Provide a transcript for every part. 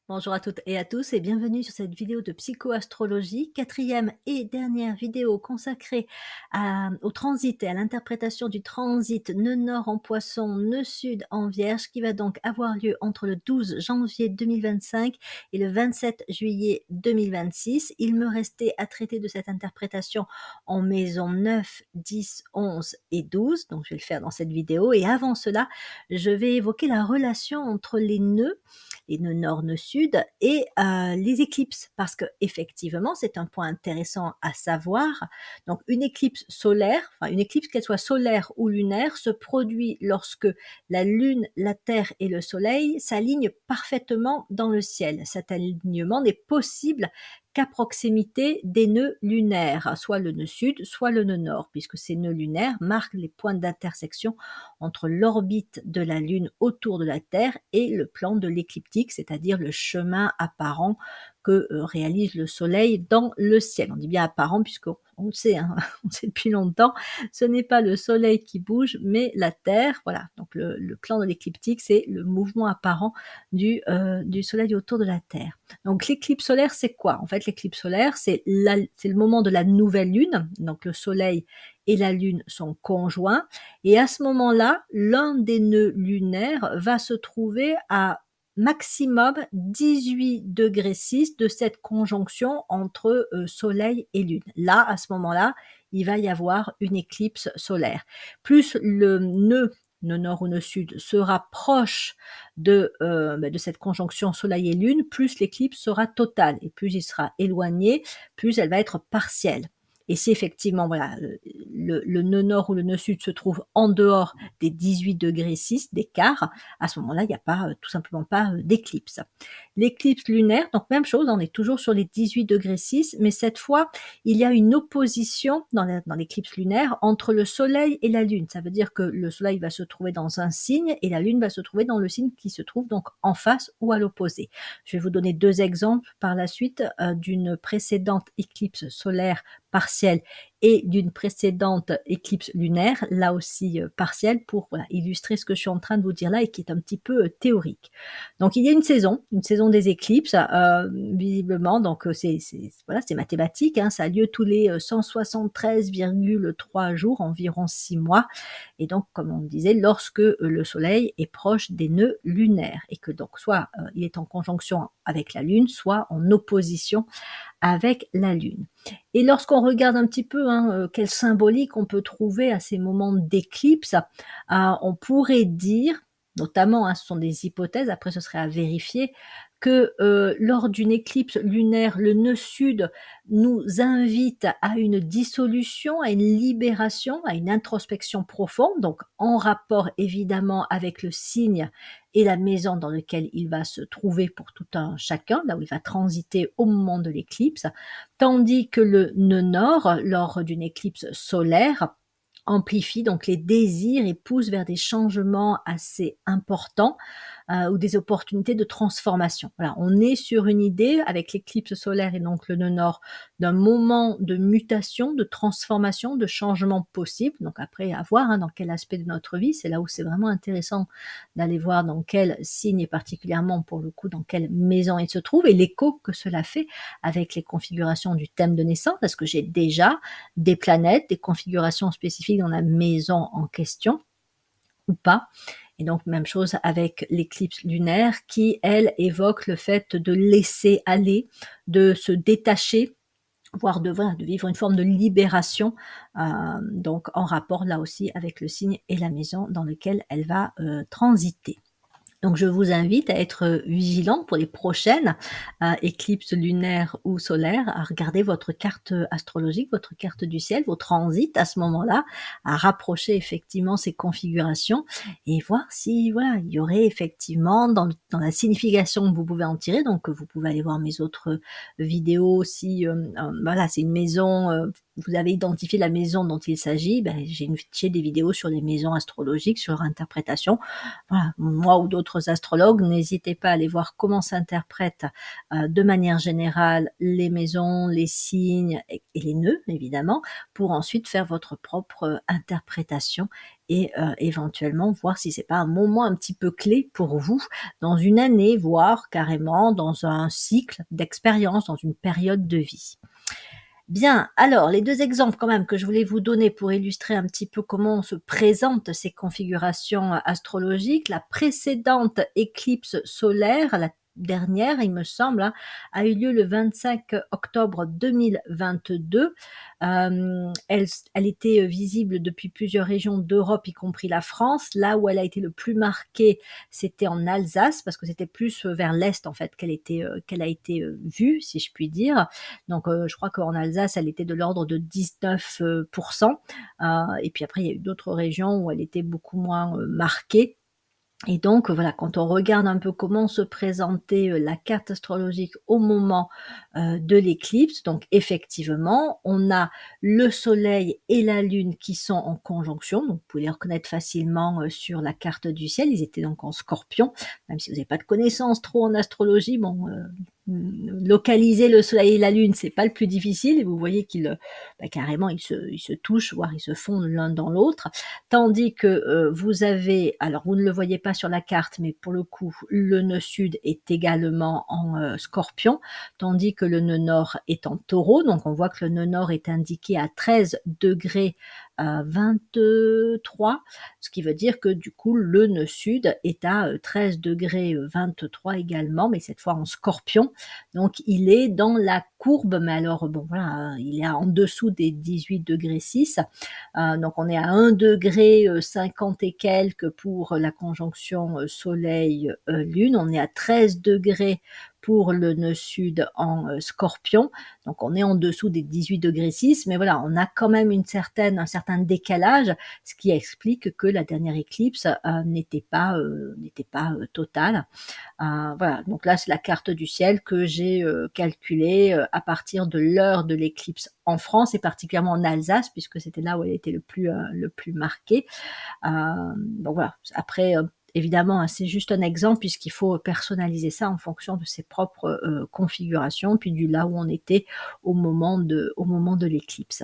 Bonjour à toutes et à tous et bienvenue sur cette vidéo de psychoastrologie, quatrième et dernière vidéo consacrée au transit et à l'interprétation du transit nœud nord en poisson, nœud sud en vierge qui va donc avoir lieu entre le 12 janvier 2025 et le 27 juillet 2026. Il me restait à traiter de cette interprétation en maison 9, 10, 11 et 12, donc je vais le faire dans cette vidéo et avant cela, je vais évoquer la relation entre les nœuds nord, nœud sud et les éclipses parce que effectivement c'est un point intéressant à savoir. Donc une éclipse solaire, enfin une éclipse qu'elle soit solaire ou lunaire, se produit lorsque la Lune, la Terre et le Soleil s'alignent parfaitement dans le ciel. Cet alignement n'est possible qu'à proximité des nœuds lunaires, soit le nœud sud, soit le nœud nord, puisque ces nœuds lunaires marquent les points d'intersection entre l'orbite de la Lune autour de la Terre et le plan de l'écliptique, c'est-à-dire le chemin apparent que réalise le Soleil dans le ciel. On dit bien apparent puisqu'on le sait, hein, on le sait depuis longtemps, ce n'est pas le Soleil qui bouge, mais la Terre. Voilà, donc le plan de l'écliptique, c'est le mouvement apparent du Soleil autour de la Terre. Donc l'éclipse solaire, c'est quoi? En fait, l'éclipse solaire, c'est le moment de la nouvelle Lune, donc le Soleil et la Lune sont conjoints, et à ce moment-là, l'un des nœuds lunaires va se trouver à maximum 18 degrés 6 de cette conjonction entre Soleil et Lune. Là, à ce moment-là, il va y avoir une éclipse solaire. Plus le nœud nord ou nœud sud se rapproche de cette conjonction Soleil et Lune, plus l'éclipse sera totale. Et plus il sera éloigné, plus elle va être partielle. Et si effectivement voilà, le nœud nord ou le nœud sud se trouve en dehors des 18 degrés 6 d'écart, à ce moment-là, il n'y a pas, tout simplement pas d'éclipse. L'éclipse lunaire, donc même chose, on est toujours sur les 18 degrés 6, mais cette fois, il y a une opposition dans l'éclipse lunaire entre le Soleil et la Lune. Ça veut dire que le Soleil va se trouver dans un signe et la Lune va se trouver dans le signe qui se trouve donc en face ou à l'opposé. Je vais vous donner deux exemples par la suite d'une précédente éclipse solaire partielle et d'une précédente éclipse lunaire, là aussi partielle, pour illustrer ce que je suis en train de vous dire là et qui est un petit peu théorique. Donc il y a une saison des éclipses, visiblement, donc c'est mathématique, hein, ça a lieu tous les 173,3 jours, environ 6 mois, et donc comme on disait, lorsque le Soleil est proche des nœuds lunaires, et que donc soit il est en conjonction avec la Lune, soit en opposition avec la Lune. Et lorsqu'on regarde un petit peu quelle symbolique on peut trouver à ces moments d'éclipse, on pourrait dire, notamment, ce sont des hypothèses, après ce serait à vérifier, que lors d'une éclipse lunaire, le nœud sud nous invite à une dissolution, à une libération, à une introspection profonde, donc en rapport évidemment avec le signe et la maison dans laquelle il va se trouver pour tout un chacun, là où il va transiter au moment de l'éclipse, tandis que le nœud nord, lors d'une éclipse solaire, amplifie donc les désirs et pousse vers des changements assez importants ou des opportunités de transformation. Voilà, on est sur une idée avec l'éclipse solaire et donc le nœud nord d'un moment de mutation, de transformation, de changement possible. Donc après, à voir dans quel aspect de notre vie, c'est là où c'est vraiment intéressant d'aller voir dans quel signe et particulièrement pour le coup dans quelle maison il se trouve et l'écho que cela fait avec les configurations du thème de naissance. Est-ce que j'ai déjà des planètes, des configurations spécifiques dans la maison en question ou pas? Et donc, même chose avec l'éclipse lunaire qui, elle, évoque le fait de laisser aller, de se détacher, voire de vivre une forme de libération, donc en rapport là aussi avec le signe et la maison dans lequel elle va transiter. Donc je vous invite à être vigilant pour les prochaines éclipses lunaires ou solaires, à regarder votre carte astrologique, votre carte du ciel, vos transits à ce moment-là, à rapprocher effectivement ces configurations et voir si voilà, il y aurait effectivement dans la signification que vous pouvez en tirer, donc vous pouvez aller voir mes autres vidéos si voilà, c'est une maison vous avez identifié la maison dont il s'agit, ben, j'ai des vidéos sur les maisons astrologiques, sur leur interprétation. Voilà, moi ou d'autres astrologues, n'hésitez pas à aller voir comment s'interprètent de manière générale les maisons, les signes et les nœuds, évidemment, pour ensuite faire votre propre interprétation et éventuellement voir si c'est pas un moment un petit peu clé pour vous dans une année, voire carrément dans un cycle d'expérience, dans une période de vie. Bien, alors les 2 exemples quand même que je voulais vous donner pour illustrer un petit peu comment se présentent ces configurations astrologiques. La précédente éclipse solaire, la dernière, il me semble, hein, a eu lieu le 25 octobre 2022. Elle était visible depuis plusieurs régions d'Europe, y compris la France. Là où elle a été le plus marquée, c'était en Alsace, parce que c'était plus vers l'est en fait qu'elle a été vue, si je puis dire. Donc, je crois qu'en Alsace, elle était de l'ordre de 19%. Et puis après, il y a eu d'autres régions où elle était beaucoup moins marquée. Et donc, voilà, quand on regarde un peu comment se présentait la carte astrologique au moment de l'éclipse, donc effectivement, on a le soleil et la lune qui sont en conjonction, donc vous pouvez les reconnaître facilement sur la carte du ciel, ils étaient donc en scorpion, même si vous n'avez pas de connaissances trop en astrologie, bon, localiser le soleil et la lune, c'est pas le plus difficile, et vous voyez qu'ils carrément ils se touchent, voire ils se fondent l'un dans l'autre, tandis que vous avez, alors vous ne le voyez pas sur la carte, mais pour le coup, le nœud sud est également en scorpion, tandis que le nœud nord est en taureau, donc on voit que le nœud nord est indiqué à 13 degrés 23, ce qui veut dire que du coup le nœud sud est à 13 degrés 23 également, mais cette fois en scorpion, donc il est dans la courbe, mais alors bon voilà, il est en dessous des 18 degrés 6, donc on est à 1 degré 50 et quelques pour la conjonction soleil-lune, on est à 13 degrés pour le nœud sud en scorpion, donc on est en dessous des 18 degrés 6, mais voilà, on a quand même un certain décalage, ce qui explique que la dernière éclipse n'était pas totale. Voilà, donc là c'est la carte du ciel que j'ai calculée à partir de l'heure de l'éclipse en France et particulièrement en Alsace, puisque c'était là où elle était le plus marquée. Donc voilà, après évidemment, hein, c'est juste un exemple puisqu'il faut personnaliser ça en fonction de ses propres configurations, puis du là où on était au moment de l'éclipse.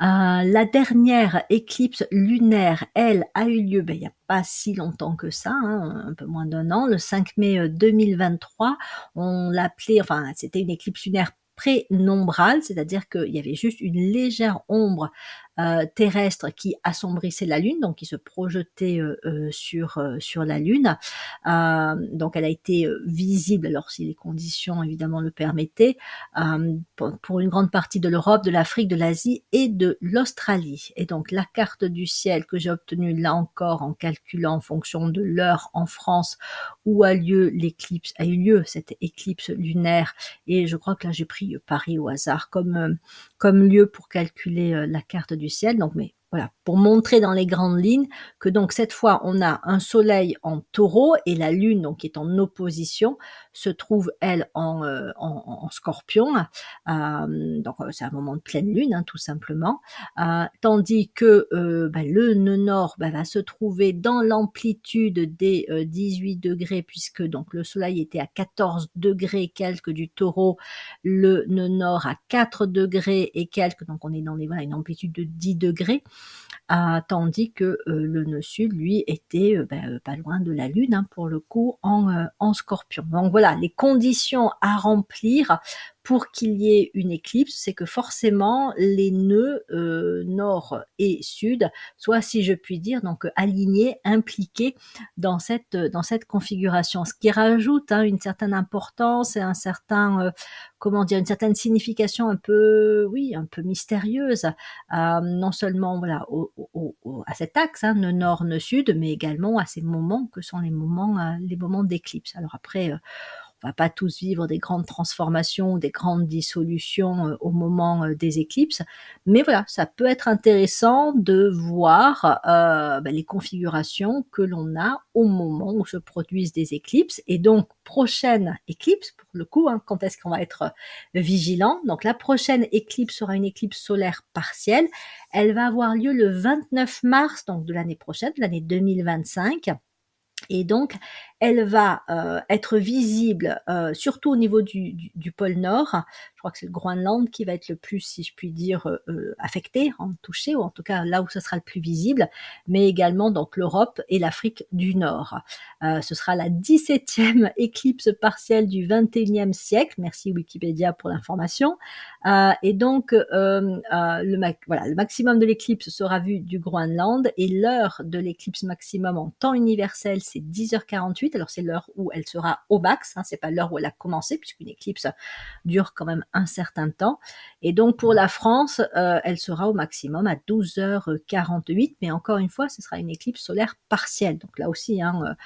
La dernière éclipse lunaire, elle, a eu lieu il n'y a pas si longtemps que ça, hein, un peu moins d'1 an, le 5 mai 2023. On l'appelait, enfin, c'était une éclipse lunaire prénombrale, c'est-à-dire qu'il y avait juste une légère ombre terrestre qui assombrissait la Lune, donc qui se projetait sur la Lune. Donc elle a été visible, alors si les conditions évidemment le permettaient, pour une grande partie de l'Europe, de l'Afrique, de l'Asie et de l'Australie. Et donc la carte du ciel que j'ai obtenue là encore en calculant en fonction de l'heure en France où a eu lieu cette éclipse lunaire, et je crois que là j'ai pris Paris au hasard comme lieu pour calculer la carte du ciel. Donc, mais voilà, pour montrer dans les grandes lignes que donc cette fois on a un soleil en taureau et la lune donc qui est en opposition se trouve elle en scorpion, donc c'est un moment de pleine lune hein, tout simplement, tandis que le nœud nord va se trouver dans l'amplitude des 18 degrés, puisque donc le soleil était à 14 degrés quelques du taureau, le nœud nord à 4 degrés et quelques, donc on est dans une amplitude de 10 degrés, tandis que le nœud sud, lui, était pas loin de la lune, hein, pour le coup, en scorpion. Donc voilà, les conditions à remplir pour qu'il y ait une éclipse, c'est que forcément les nœuds nord et sud soient, si je puis dire, donc alignés, impliqués dans cette configuration, ce qui rajoute hein, une certaine importance et un certain une certaine signification un peu mystérieuse, non seulement voilà à cet axe, hein, nord, nord, sud, mais également à ces moments que sont les moments d'éclipse. Alors après, on va pas tous vivre des grandes transformations ou des grandes dissolutions, au moment, des éclipses. Mais voilà, ça peut être intéressant de voir, les configurations que l'on a au moment où se produisent des éclipses et donc prochaine éclipse pour le coup, hein, quand est-ce qu'on va être, vigilant. Donc la prochaine éclipse sera une éclipse solaire partielle. Elle va avoir lieu le 29 mars, donc de l'année prochaine, de l'année 2025. Et donc, elle va être visible surtout au niveau du pôle Nord. Je crois que c'est le Groenland qui va être le plus, si je puis dire, affecté, touché, ou en tout cas là où ce sera le plus visible, mais également donc l'Europe et l'Afrique du Nord. Ce sera la 17e éclipse partielle du 21e siècle. Merci Wikipédia pour l'information. Et donc, voilà, le maximum de l'éclipse sera vu du Groenland et l'heure de l'éclipse maximum en temps universel, c'est 10h48. Alors, c'est l'heure où elle sera au max, hein, c'est pas l'heure où elle a commencé, puisqu'une éclipse dure quand même un certain temps. Et donc, pour la France, elle sera au maximum à 12h48. Mais encore une fois, ce sera une éclipse solaire partielle. Donc là aussi, hein,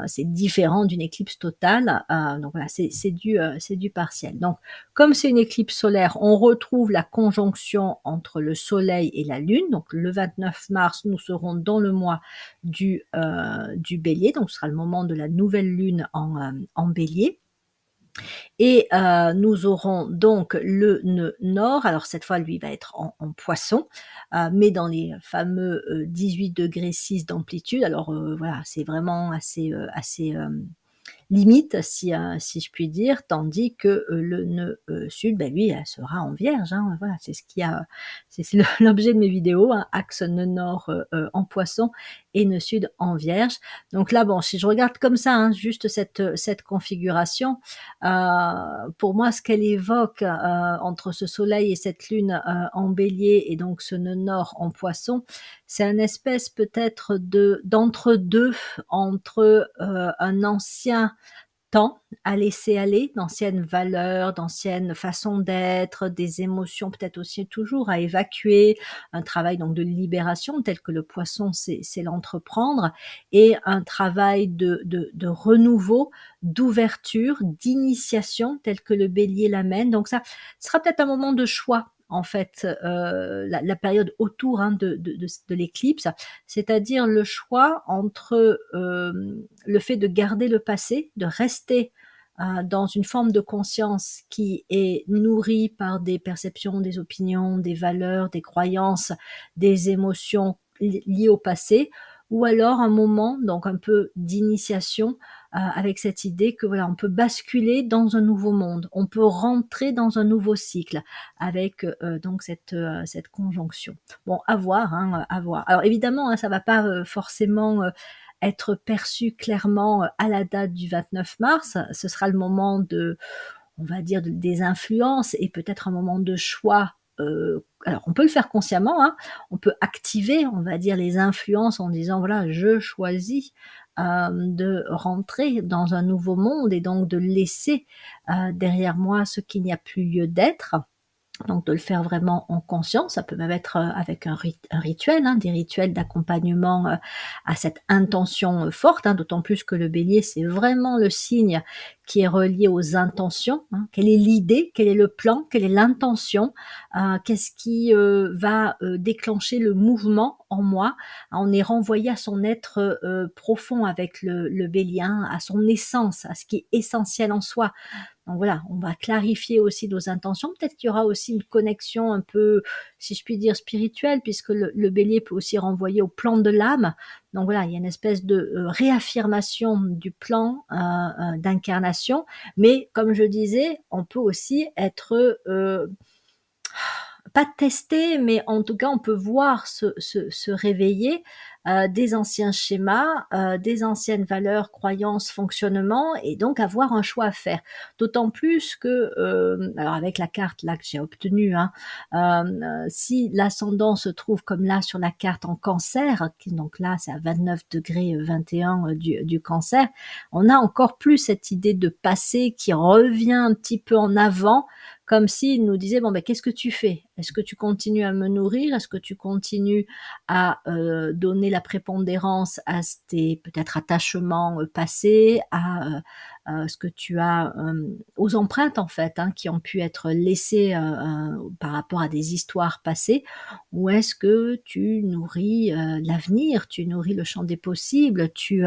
c'est différent d'une éclipse totale. Donc voilà, c'est du partiel. Donc, comme c'est une éclipse solaire, on retrouve la conjonction entre le Soleil et la Lune. Donc le 29 mars, nous serons dans le mois du Bélier. Donc ce sera le moment de la nouvelle Lune en Bélier. Et nous aurons donc le nœud nord. Alors cette fois, lui va être en Poisson, mais dans les fameux 18 degrés 6 d'amplitude. Alors voilà, c'est vraiment assez limite, si je puis dire, tandis que le nœud sud, lui, elle sera en Vierge. Hein, voilà, c'est ce qui a, c'est l'objet de mes vidéos, hein, axe nœud nord en Poisson et nœud sud en Vierge. Donc là, bon, si je regarde comme ça, hein, juste cette configuration, pour moi, ce qu'elle évoque entre ce Soleil et cette Lune en Bélier et donc ce nœud nord en Poisson, c'est un espèce peut-être d'entre-deux entre un ancien temps à laisser aller, d'anciennes valeurs, d'anciennes façons d'être, des émotions peut-être aussi toujours à évacuer, un travail donc de libération tel que le Poisson sait l'entreprendre, et un travail de renouveau, d'ouverture, d'initiation tel que le Bélier l'amène. Donc ça sera peut-être un moment de choix en fait, la période autour, hein, de l'éclipse, c'est-à-dire le choix entre le fait de garder le passé, de rester dans une forme de conscience qui est nourrie par des perceptions, des opinions, des valeurs, des croyances, des émotions liées au passé, ou alors un moment donc un peu d'initiation avec cette idée que voilà, on peut basculer dans un nouveau monde, on peut rentrer dans un nouveau cycle avec donc cette conjonction. Bon, à voir, hein, à voir. Alors évidemment, hein, ça va pas forcément être perçu clairement à la date du 29 mars. Ce sera le moment on va dire, des influences et peut-être un moment de choix. Alors, on peut le faire consciemment, hein, on peut activer, on va dire, les influences en disant, voilà, je choisis de rentrer dans un nouveau monde et donc de laisser derrière moi ce qu'il n'y a plus lieu d'être. Donc de le faire vraiment en conscience, ça peut même être avec un rituel, hein, des rituels d'accompagnement à cette intention forte, hein, d'autant plus que le Bélier, c'est vraiment le signe qui est relié aux intentions. Hein. Quelle est l'idée, quel est le plan, quelle est l'intention, qu'est-ce qui va déclencher le mouvement en moi. On est renvoyé à son être profond avec le Bélier, hein, à son essence, à ce qui est essentiel en soi. Donc voilà, on va clarifier aussi nos intentions. Peut-être qu'il y aura aussi une connexion un peu, si je puis dire, spirituelle, puisque le Bélier peut aussi renvoyer au plan de l'âme. Donc voilà, il y a une espèce de réaffirmation du plan d'incarnation. Mais comme je disais, on peut aussi être pas testé, mais en tout cas, on peut voir se réveiller des anciens schémas, des anciennes valeurs, croyances, fonctionnements, et donc avoir un choix à faire. D'autant plus que, alors avec la carte là que j'ai obtenue, hein, si l'ascendant se trouve comme là sur la carte en Cancer, donc là c'est à 29 degrés 21 du Cancer, on a encore plus cette idée de passé qui revient un petit peu en avant, comme s'il nous disait, bon ben qu'est-ce que tu fais? Est-ce que tu continues à me nourrir? Est-ce que tu continues à donner la prépondérance à tes peut-être attachements passés, à ce que tu as, aux empreintes en fait, hein, qui ont pu être laissées, par rapport à des histoires passées? Ou est-ce que tu nourris, l'avenir, tu nourris le champ des possibles, tu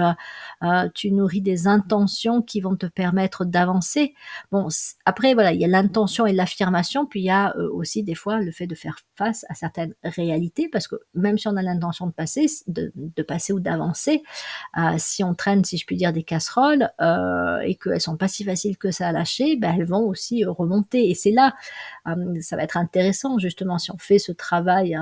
nourris des intentions qui vont te permettre d'avancer? Bon, après voilà, il y a l'intention et l'affirmation, puis il y a, aussi des fois le fait de faire face à certaines réalités, parce que même si on a l'intention de passer, de passer ou d'avancer, si on traîne, si je puis dire, des casseroles, et qu'elles sont pas si faciles que ça à lâcher, ben, elles vont aussi, remonter, et c'est là, ça va être intéressant justement si on fait ce travail,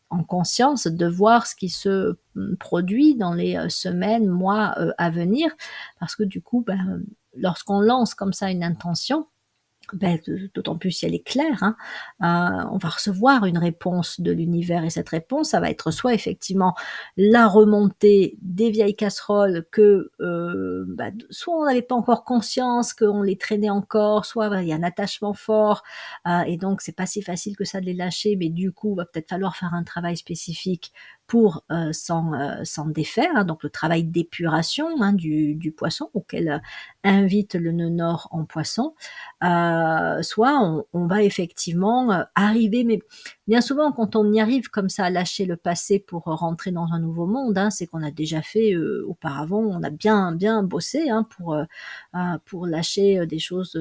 en conscience, de voir ce qui se, produit dans les, semaines, mois, à venir. Parce que du coup, ben, lorsqu'on lance comme ça une intention, ben, d'autant plus si elle est claire, hein, on va recevoir une réponse de l'univers, et cette réponse, ça va être soit effectivement la remontée des vieilles casseroles que, bah, soit on n'avait pas encore conscience qu'on les traînait encore, soit voilà, il y a un attachement fort, et donc c'est pas si facile que ça de les lâcher, mais du coup, va peut-être falloir faire un travail spécifique pour s'en défaire, hein, donc le travail d'épuration, hein, du poisson auquel invite le nœud nord en poisson. Soit on va effectivement, arriver, mais bien souvent quand on y arrive comme ça à lâcher le passé pour rentrer dans un nouveau monde, hein, c'est qu'on a déjà fait, auparavant, on a bien bien bossé, hein, pour lâcher, des choses,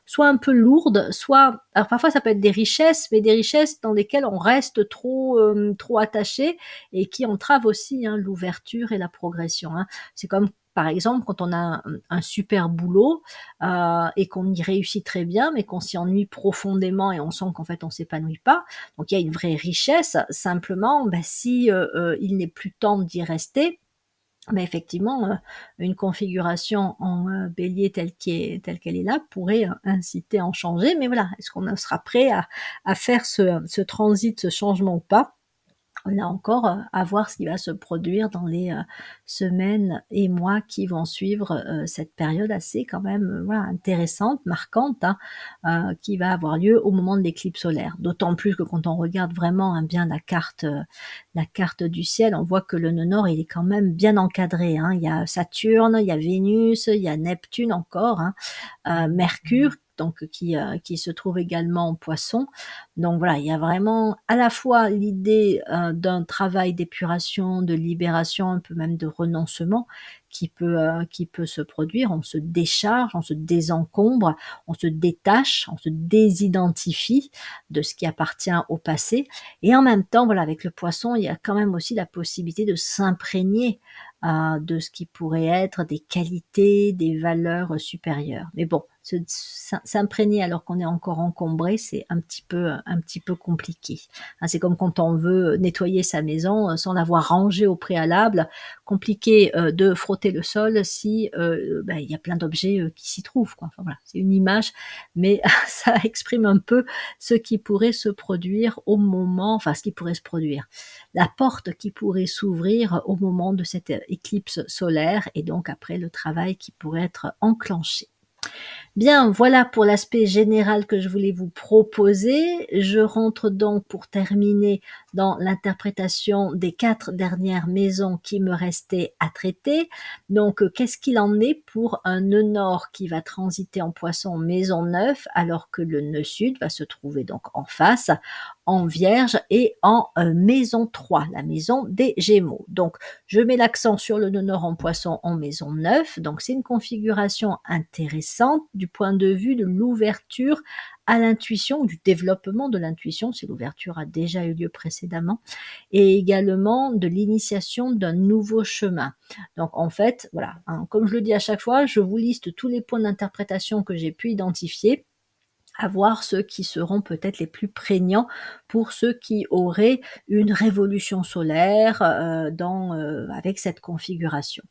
soit un peu lourdes, soit alors parfois ça peut être des richesses, mais des richesses dans lesquelles on reste trop, trop attaché, et qui entravent aussi, hein, l'ouverture et la progression, hein. C'est comme par exemple quand on a un super boulot, et qu'on y réussit très bien, mais qu'on s'y ennuie profondément et on sent qu'en fait on s'épanouit pas. Donc il y a une vraie richesse. Simplement, bah, si il n'est plus temps d'y rester, bah, effectivement, une configuration en bélier telle qu'elle est là pourrait inciter à en changer. Mais voilà, est-ce qu'on sera prêt à faire ce transit, ce changement ou pas? Là encore, à voir ce qui va se produire dans les, semaines et mois qui vont suivre, cette période assez quand même, voilà, intéressante, marquante, hein, qui va avoir lieu au moment de l'éclipse solaire. D'autant plus que quand on regarde vraiment, hein, bien la carte du ciel, on voit que le nœud nord, il est quand même bien encadré, hein. Il y a Saturne, il y a Vénus, il y a Neptune encore, hein, Mercure, donc qui se trouve également en Poisson. Donc voilà, il y a vraiment à la fois l'idée, d'un travail d'épuration, de libération, un peu même de renoncement qui peut se produire. On se décharge, on se désencombre, on se détache, on se désidentifie de ce qui appartient au passé, et en même temps, voilà, avec le Poisson, il y a quand même aussi la possibilité de s'imprégner, de ce qui pourrait être des qualités, des valeurs, supérieures. Mais bon, s'imprégner alors qu'on est encore encombré, c'est un petit peu compliqué, hein. C'est comme quand on veut nettoyer sa maison, sans l'avoir rangée au préalable, compliqué, de frotter le sol si, bah, il y a plein d'objets, qui s'y trouvent, quoi. Enfin voilà, c'est une image, mais ça exprime un peu ce qui pourrait se produire au moment, enfin ce qui pourrait se produire, la porte qui pourrait s'ouvrir au moment de cette éclipse solaire, et donc après le travail qui pourrait être enclenché. Bien, voilà pour l'aspect général que je voulais vous proposer. Je rentre donc pour terminer dans l'interprétation des 4 dernières maisons qui me restaient à traiter. Donc, qu'est-ce qu'il en est pour un nœud nord qui va transiter en Poisson, maison 9, alors que le nœud sud va se trouver donc en face, en Vierge, et en maison 3, la maison des Gémeaux. Donc, je mets l'accent sur le nœud nord en Poisson en maison 9. Donc, c'est une configuration intéressante du point de vue de l'ouverture à l'intuition, du développement de l'intuition, si l'ouverture a déjà eu lieu précédemment, et également de l'initiation d'un nouveau chemin. Donc, en fait, voilà, hein, comme je le dis à chaque fois, je vous liste tous les points d'interprétation que j'ai pu identifier, à voir ceux qui seront peut-être les plus prégnants pour ceux qui auraient une révolution solaire, avec cette configuration.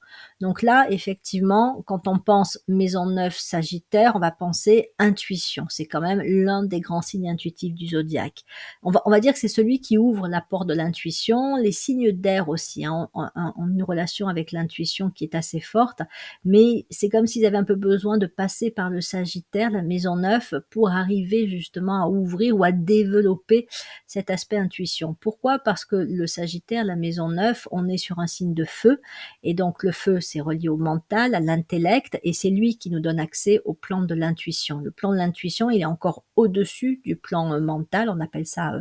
Donc là, effectivement, quand on pense maison 9 Sagittaire, on va penser intuition. C'est quand même l'un des grands signes intuitifs du zodiaque. On va dire que c'est celui qui ouvre la porte de l'intuition. Les signes d'air aussi, hein, ont une relation avec l'intuition qui est assez forte, mais c'est comme s'ils avaient un peu besoin de passer par le Sagittaire, la maison 9, pour arriver justement à ouvrir ou à développer cet aspect intuition. Pourquoi? Parce que le Sagittaire, la maison 9, on est sur un signe de feu et donc le feu, c'est relié au mental, à l'intellect et c'est lui qui nous donne accès au plan de l'intuition. Le plan de l'intuition, il est encore au-dessus du plan mental, on appelle ça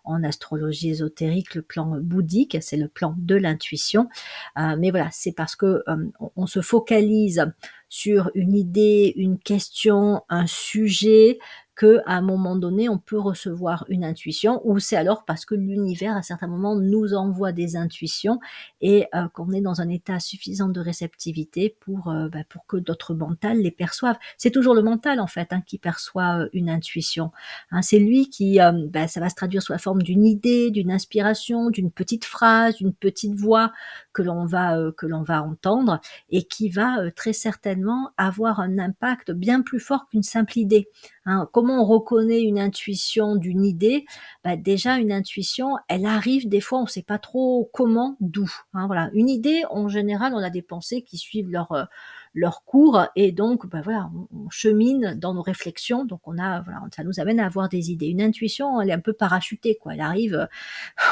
en astrologie ésotérique le plan bouddhique, c'est le plan de l'intuition. Mais voilà, c'est parce que on se focalise sur une idée, une question, un sujet, qu'à un moment donné, on peut recevoir une intuition, ou c'est alors parce que l'univers, à certains moments, nous envoie des intuitions et qu'on est dans un état suffisant de réceptivité pour que notre mental les perçoive. C'est toujours le mental, en fait, qui perçoit une intuition. C'est lui qui, ça va se traduire sous la forme d'une idée, d'une inspiration, d'une petite phrase, d'une petite voix que l'on va entendre et qui va très certainement avoir un impact bien plus fort qu'une simple idée. Comment on reconnaît une intuition d'une idée? Déjà une intuition, elle arrive des fois, on ne sait pas trop comment, d'où. Voilà. Une idée, en général, on a des pensées qui suivent leur cours et donc voilà, on chemine dans nos réflexions, donc voilà, ça nous amène à avoir des idées. Une intuition, elle est un peu parachutée, quoi. Elle arrive,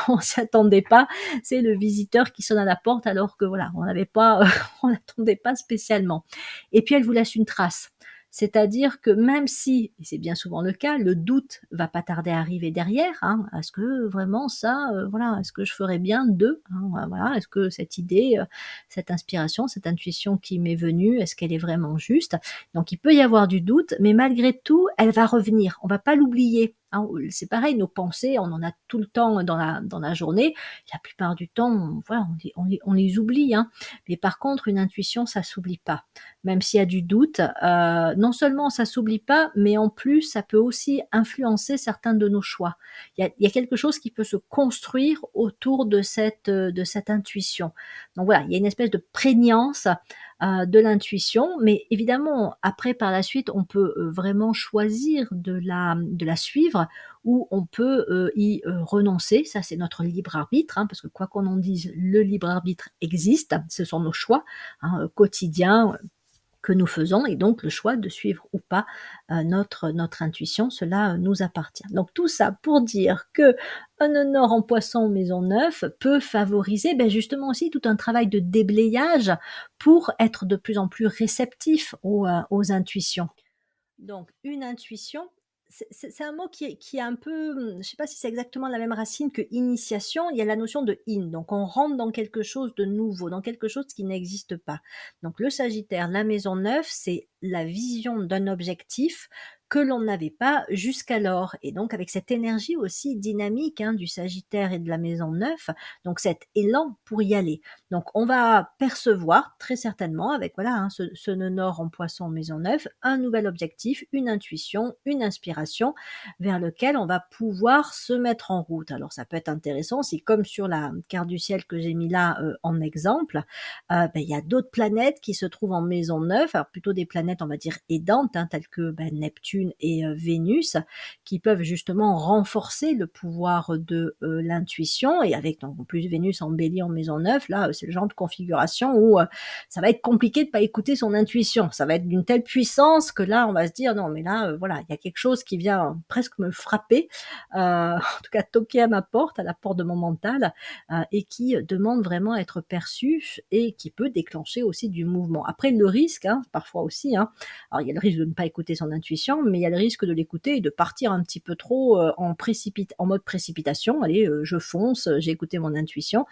on s'y attendait pas, c'est le visiteur qui sonne à la porte alors que voilà, on n'avait pas, on n'attendait pas spécialement. Et puis elle vous laisse une trace. C'est-à-dire que même si, et c'est bien souvent le cas, le doute va pas tarder à arriver derrière, est-ce que vraiment ça, voilà, est-ce que je ferais bien de, voilà, est-ce que cette idée, cette inspiration, cette intuition qui m'est venue, est-ce qu'elle est vraiment juste? Donc il peut y avoir du doute, mais malgré tout, elle va revenir. On va pas l'oublier. C'est pareil, nos pensées, on en a tout le temps dans la journée. La plupart du temps, voilà, on les oublie. Mais par contre, une intuition, ça s'oublie pas. Même s'il y a du doute, non seulement ça s'oublie pas, mais en plus, ça peut aussi influencer certains de nos choix. Il y a quelque chose qui peut se construire autour de cette intuition. Donc voilà, il y a une espèce de prégnance de l'intuition, mais évidemment, après, par la suite, on peut vraiment choisir de la suivre ou on peut y renoncer. Ça, c'est notre libre arbitre, parce que quoi qu'on en dise, le libre arbitre existe. Ce sont nos choix quotidiens que nous faisons et donc le choix de suivre ou pas notre intuition, cela nous appartient. Donc tout ça pour dire que un nœud nord en poisson maison 9 peut favoriser justement aussi tout un travail de déblayage pour être de plus en plus réceptif aux intuitions. Donc une intuition, c'est un mot qui est un peu, je ne sais pas si c'est exactement la même racine que initiation, il y a la notion de in, donc on rentre dans quelque chose de nouveau, dans quelque chose qui n'existe pas. Donc le Sagittaire, la maison 9, c'est la vision d'un objectif que l'on n'avait pas jusqu'alors. Et donc avec cette énergie aussi dynamique du Sagittaire et de la maison 9, donc cet élan pour y aller. Donc on va percevoir très certainement avec voilà ce nœud nord en poisson maison 9, un nouvel objectif, une intuition, une inspiration vers lequel on va pouvoir se mettre en route. Alors ça peut être intéressant si comme sur la carte du ciel que j'ai mis là en exemple, il y a d'autres planètes qui se trouvent en maison 9, alors plutôt des planètes on va dire aidantes telles que Neptune et Vénus, qui peuvent justement renforcer le pouvoir de l'intuition. Et avec en plus Vénus en bélier en maison 9, là c'est le genre de configuration où ça va être compliqué de pas écouter son intuition. Ça va être d'une telle puissance que là on va se dire non mais là voilà, il y a quelque chose qui vient presque me frapper, en tout cas toquer à ma porte, à la porte de mon mental, et qui demande vraiment à être perçu et qui peut déclencher aussi du mouvement. Après le risque, parfois aussi, alors il y a le risque de ne pas écouter son intuition, mais il y a le risque de l'écouter et de partir un petit peu trop en mode précipitation. Allez, je fonce, j'ai écouté mon intuition.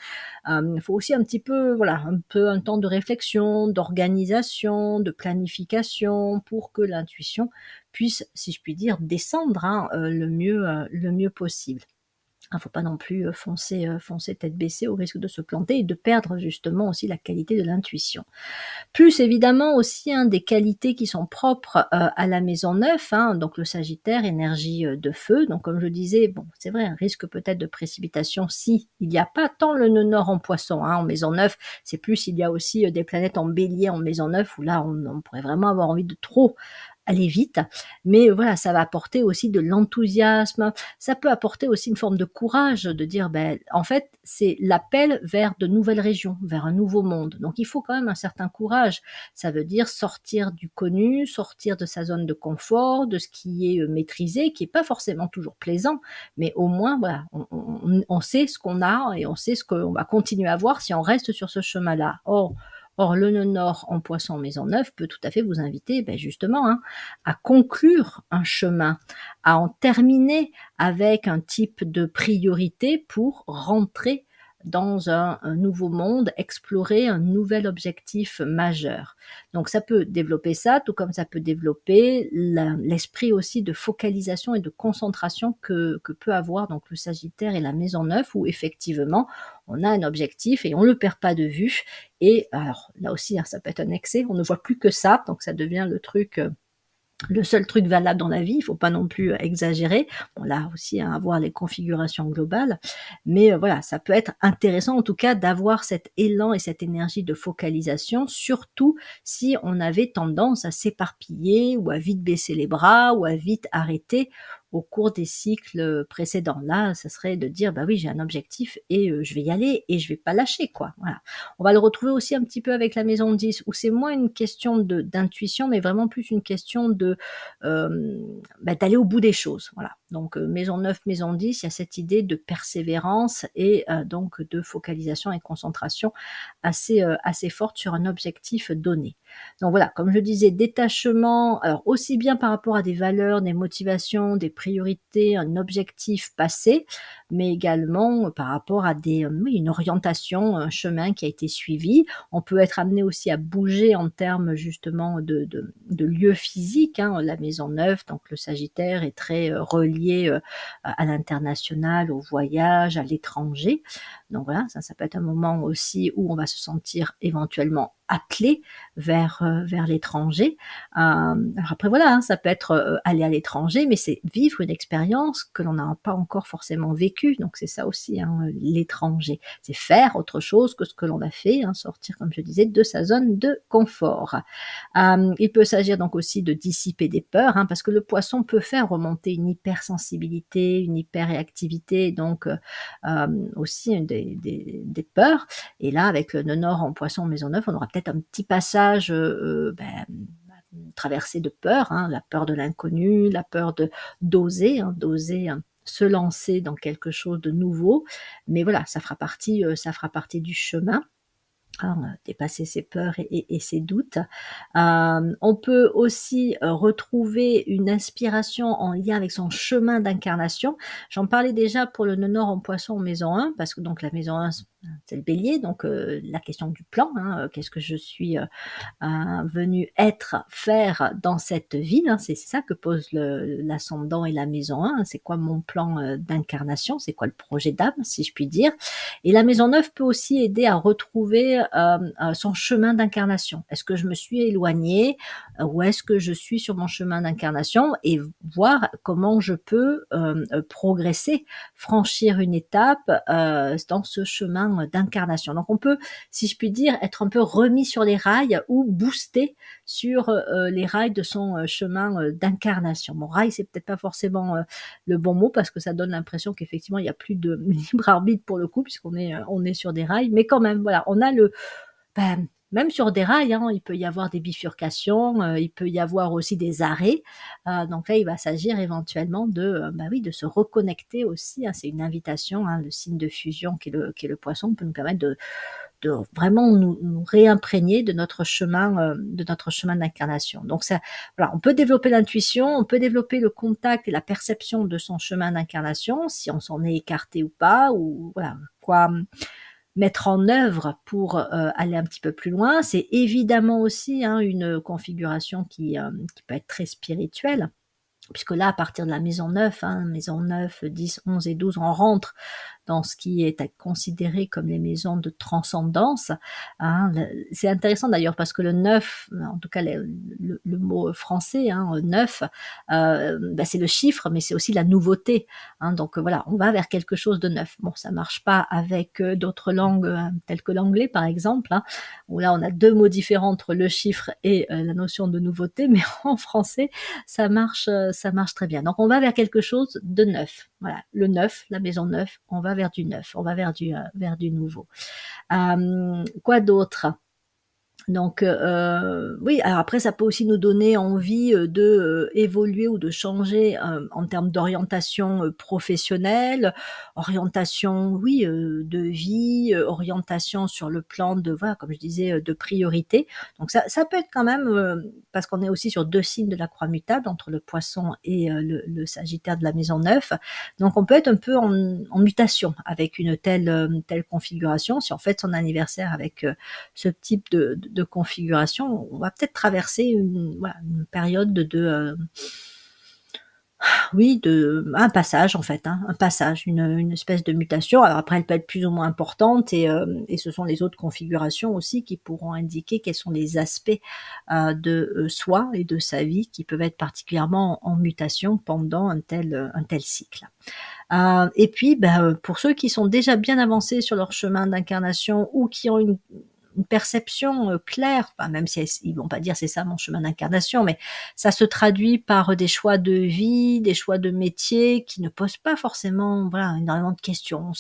Il faut aussi un petit peu, voilà, un temps de réflexion, d'organisation, de planification pour que l'intuition puisse, si je puis dire, descendre le mieux possible. Il ne faut pas non plus foncer tête baissée au risque de se planter et de perdre justement aussi la qualité de l'intuition. Plus évidemment aussi des qualités qui sont propres à la maison 9, donc le Sagittaire, énergie de feu. Donc comme je disais, bon, c'est vrai, un risque peut-être de précipitation si il n'y a pas tant le nœud nord en poisson en maison 9, c'est plus il y a aussi des planètes en bélier en maison 9 où là on pourrait vraiment avoir envie de trop aller vite, mais voilà, ça va apporter aussi de l'enthousiasme. Ça peut apporter aussi une forme de courage, de dire, ben, en fait, c'est l'appel vers de nouvelles régions, vers un nouveau monde. Donc il faut quand même un certain courage. Ça veut dire sortir du connu, sortir de sa zone de confort, de ce qui est maîtrisé, qui est pas forcément toujours plaisant, mais au moins, voilà, on sait ce qu'on a et on sait ce qu'on va continuer à voir si on reste sur ce chemin-là. Or, le nœud nord en Poisson Maison Neuve peut tout à fait vous inviter, ben justement, hein, à conclure un chemin, à en terminer avec un type de priorité pour rentrer dans un nouveau monde, explorer un nouvel objectif majeur. Donc ça peut développer ça, tout comme ça peut développer l'esprit aussi de focalisation et de concentration que peut avoir donc le Sagittaire et la Maison Neuve, où effectivement on a un objectif et on ne le perd pas de vue. Et alors là aussi, hein, ça peut être un excès, on ne voit plus que ça, donc ça devient le seul truc valable dans la vie, il ne faut pas non plus exagérer. Bon, là aussi, hein, avoir les configurations globales, mais voilà, ça peut être intéressant en tout cas d'avoir cet élan et cette énergie de focalisation, surtout si on avait tendance à s'éparpiller ou à vite baisser les bras ou à vite arrêter au cours des cycles précédents. Là, ça serait de dire, bah oui, j'ai un objectif et je vais y aller et je vais pas lâcher, quoi. Voilà. On va le retrouver aussi un petit peu avec la maison 10, où c'est moins une question d'intuition, mais vraiment plus une question d'aller au bout des choses. Voilà. Donc maison 9, maison 10, il y a cette idée de persévérance et donc de focalisation et concentration assez forte sur un objectif donné. Donc voilà, comme je disais, détachement, alors aussi bien par rapport à des valeurs, des motivations, des priorités, un objectif passé, mais également par rapport à oui, une orientation, un chemin qui a été suivi. On peut être amené aussi à bouger en termes justement de lieux physiques, hein. La maison neuve, donc le Sagittaire est très relié à l'international, au voyage, à l'étranger. Donc voilà, ça peut être un moment aussi où on va se sentir éventuellement appelé vers l'étranger. Alors après voilà, hein, ça peut être aller à l'étranger, mais c'est vivre une expérience que l'on n'a pas encore forcément vécue. Donc c'est ça aussi, hein, l'étranger. C'est faire autre chose que ce que l'on a fait, hein, sortir, comme je disais, de sa zone de confort. Il peut s'agir donc aussi de dissiper des peurs, hein, parce que le poisson peut faire remonter une hypersensibilité, une hyperréactivité, donc aussi des peurs. Et là, avec le nœud nord en Poisson Maison Neuve, on aura peut-être un petit passage traversé de peur, hein, la peur de l'inconnu, la peur d'oser, hein, se lancer dans quelque chose de nouveau. Mais voilà, ça fera partie du chemin. Dépasser ses peurs et ses doutes. On peut aussi retrouver une inspiration en lien avec son chemin d'incarnation. J'en parlais déjà pour le nœud nord en Poisson en maison 1, parce que donc la maison 1, c'est le bélier, donc la question du plan, hein, qu'est-ce que je suis venu faire dans cette vie, hein, c'est ça que pose l'ascendant et la maison 1, c'est quoi mon plan d'incarnation, c'est quoi le projet d'âme, si je puis dire. Et la maison 9 peut aussi aider à retrouver son chemin d'incarnation. Est-ce que je me suis éloignée ou est-ce que je suis sur mon chemin d'incarnation, et voir comment je peux progresser, franchir une étape dans ce chemin d'incarnation. Donc on peut, si je puis dire, être un peu remis sur les rails ou boosté sur les rails de son chemin d'incarnation. Bon, rail, c'est peut-être pas forcément le bon mot, parce que ça donne l'impression qu'effectivement il n'y a plus de libre arbitre pour le coup, puisqu'on est sur des rails, mais quand même, voilà, on a même sur des rails, hein, il peut y avoir des bifurcations, il peut y avoir aussi des arrêts. Donc là, il va s'agir éventuellement de se reconnecter aussi, hein, c'est une invitation, hein, le signe de fusion qui est le poisson peut nous permettre de vraiment nous réimprégner de notre chemin d'incarnation. Donc ça, voilà, on peut développer l'intuition, on peut développer le contact et la perception de son chemin d'incarnation, si on s'en est écarté ou pas, ou voilà, quoi mettre en œuvre pour aller un petit peu plus loin. C'est évidemment aussi, hein, une configuration qui peut être très spirituelle. puisque là, à partir de la maison 9, hein, maison 9, 10, 11 et 12, on rentre dans ce qui est à considérer comme les maisons de transcendance, hein. C'est intéressant d'ailleurs parce que le 9, en tout cas le mot français, hein, 9, bah, c'est le chiffre, mais c'est aussi la nouveauté, hein. Donc voilà, on va vers quelque chose de neuf. Bon, ça marche pas avec d'autres langues telles que l'anglais par exemple, hein, où là on a deux mots différents entre le chiffre et la notion de nouveauté, mais en français, ça marche très bien. Donc on va vers quelque chose de neuf. Voilà, le neuf, la maison 9, on va vers du neuf, on va vers du nouveau. Quoi d'autre? Donc oui, alors après ça peut aussi nous donner envie, de, évoluer ou de changer, en termes d'orientation, professionnelle, orientation, oui, de vie, orientation sur le plan de voilà, comme je disais, de priorité. Donc ça peut être quand même, parce qu'on est aussi sur 2 signes de la croix mutable entre le Poisson et le Sagittaire de la maison 9. Donc on peut être un peu en mutation avec une telle configuration. Si on fête son anniversaire avec, ce type de configuration, on va peut-être traverser une période oui, un passage en fait, hein, un passage, une espèce de mutation. Alors après, elle peut être plus ou moins importante et ce sont les autres configurations aussi qui pourront indiquer quels sont les aspects de soi et de sa vie qui peuvent être particulièrement en mutation pendant un tel cycle. Et puis, ben, pour ceux qui sont déjà bien avancés sur leur chemin d'incarnation ou qui ont une perception claire, enfin, même si ils vont pas dire c'est ça mon chemin d'incarnation, mais ça se traduit par des choix de vie, des choix de métier qui ne posent pas forcément voilà énormément de questions. On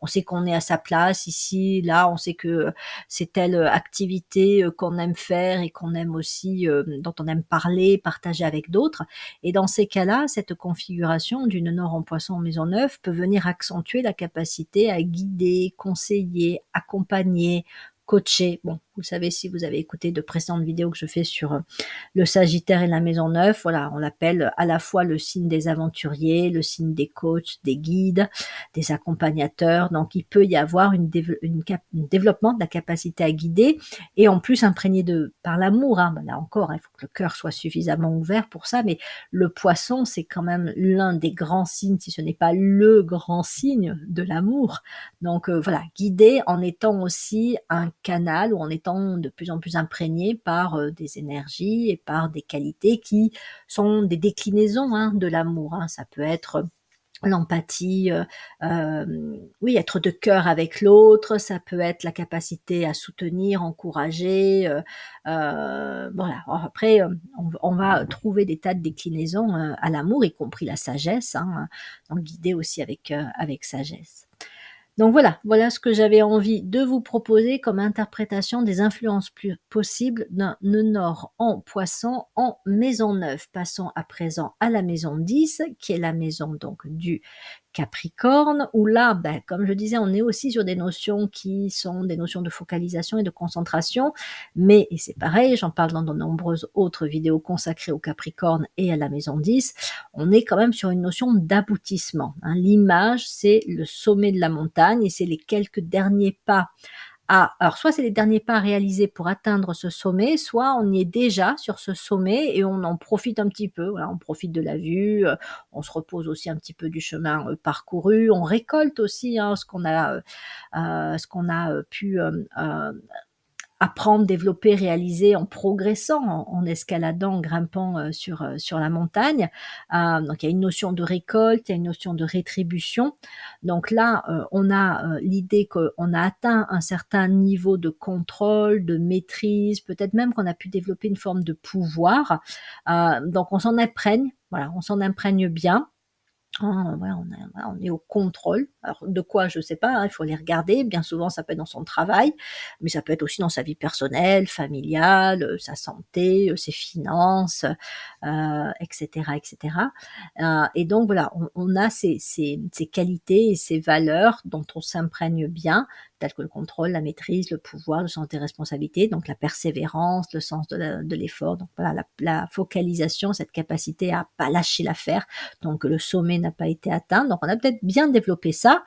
sait qu'on est à sa place ici, là, on sait que c'est telle activité qu'on aime faire et qu'on aime aussi, dont on aime parler, partager avec d'autres. Et dans ces cas-là, cette configuration du nœud nord en Poisson en maison 9 peut venir accentuer la capacité à guider, conseiller, accompagner, coacher. Bon, vous savez, si vous avez écouté de précédentes vidéos que je fais sur le Sagittaire et la maison 9, voilà, on l'appelle à la fois le signe des aventuriers, le signe des coachs, des guides, des accompagnateurs. Donc, il peut y avoir un développement de la capacité à guider et en plus imprégné par l'amour. Hein. Ben là encore, il faut que le cœur soit suffisamment ouvert pour ça, mais le Poisson, c'est quand même l'un des grands signes, si ce n'est pas le grand signe de l'amour. Donc voilà, guider en étant aussi un canal ou en étant de plus en plus imprégné par des énergies et par des qualités qui sont des déclinaisons hein, de l'amour. Hein. Ça peut être l'empathie, oui, être de cœur avec l'autre, ça peut être la capacité à soutenir, encourager. Voilà. Alors après, on va trouver des tas de déclinaisons à l'amour, y compris la sagesse, hein, donc guider aussi avec sagesse. Donc voilà ce que j'avais envie de vous proposer comme interprétation des influences possibles d'un nœud nord en Poisson en maison 9. Passons à présent à la maison 10, qui est la maison donc du Capricorne, où là, ben, comme je disais, on est aussi sur des notions qui sont des notions de focalisation et de concentration, mais, et c'est pareil, j'en parle dans de nombreuses autres vidéos consacrées au Capricorne et à la maison 10, on est quand même sur une notion d'aboutissement. Hein. L'image, c'est le sommet de la montagne et c'est les quelques derniers pas alors soit c'est les derniers pas réalisés pour atteindre ce sommet, soit on y est déjà sur ce sommet et on en profite un petit peu. Voilà, on profite de la vue, on se repose aussi un petit peu du chemin parcouru, on récolte aussi hein, ce qu'on a pu apprendre, développer, réaliser en progressant, en escaladant, en grimpant sur la montagne. Donc il y a une notion de récolte, il y a une notion de rétribution. Donc là, on a l'idée qu'on a atteint un certain niveau de contrôle, de maîtrise, peut-être même qu'on a pu développer une forme de pouvoir. Donc on s'en imprègne, voilà, on s'en imprègne bien. Voilà, on est au contrôle. Alors de quoi, je sais pas, hein, il faut les regarder. Bien souvent, ça peut être dans son travail, mais ça peut être aussi dans sa vie personnelle, familiale, sa santé, ses finances, et cetera, et cetera. Et donc voilà, on a ces qualités et ces valeurs dont on s'imprègne bien, telles que le contrôle, la maîtrise, le pouvoir, le sens des responsabilités, donc la persévérance, le sens de l'effort. Donc voilà, la focalisation, cette capacité à pas lâcher l'affaire. Donc le sommet n'a pas été atteint. Donc on a peut-être bien développé ça.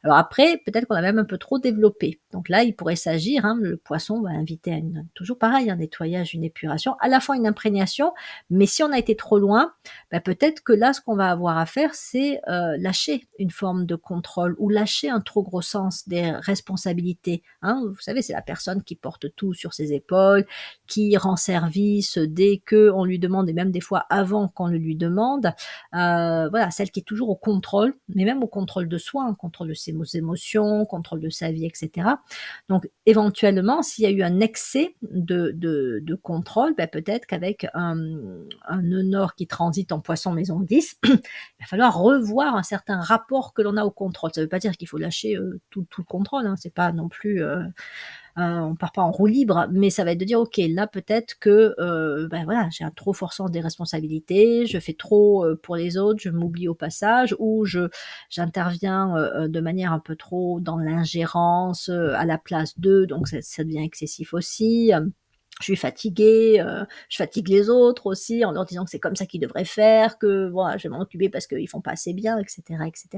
Alors après, peut-être qu'on a même un peu trop développé. Donc là, il pourrait s'agir, hein, le poisson va inviter à toujours pareil, un nettoyage, une épuration, à la fois une imprégnation, mais si on a été trop loin, bah, peut-être que là, ce qu'on va avoir à faire, c'est lâcher une forme de contrôle ou lâcher un trop gros sens des responsabilités. Hein. Vous savez, c'est la personne qui porte tout sur ses épaules, qui rend service dès qu'on lui demande, et même des fois avant qu'on le lui demande. Voilà, celle qui est toujours au contrôle, mais même au contrôle de soi, un contrôle de ses émotions, contrôle de sa vie, etc. Donc, éventuellement, s'il y a eu un excès de contrôle, ben, peut-être qu'avec un nœud nord qui transite en poisson maison 10, il va falloir revoir un certain rapport que l'on a au contrôle. Ça ne veut pas dire qu'il faut lâcher tout le contrôle, hein, c'est pas non plus... on part pas en roue libre, mais ça va être de dire ok, là peut-être que ben voilà, j'ai un trop fort sens des responsabilités, je fais trop pour les autres, je m'oublie au passage, ou j'interviens de manière un peu trop dans l'ingérence à la place d'eux, donc ça devient excessif aussi. Je suis fatiguée, je fatigue les autres aussi en leur disant que c'est comme ça qu'ils devraient faire, que voilà, je vais m'en occuper parce qu'ils font pas assez bien, etc., etc.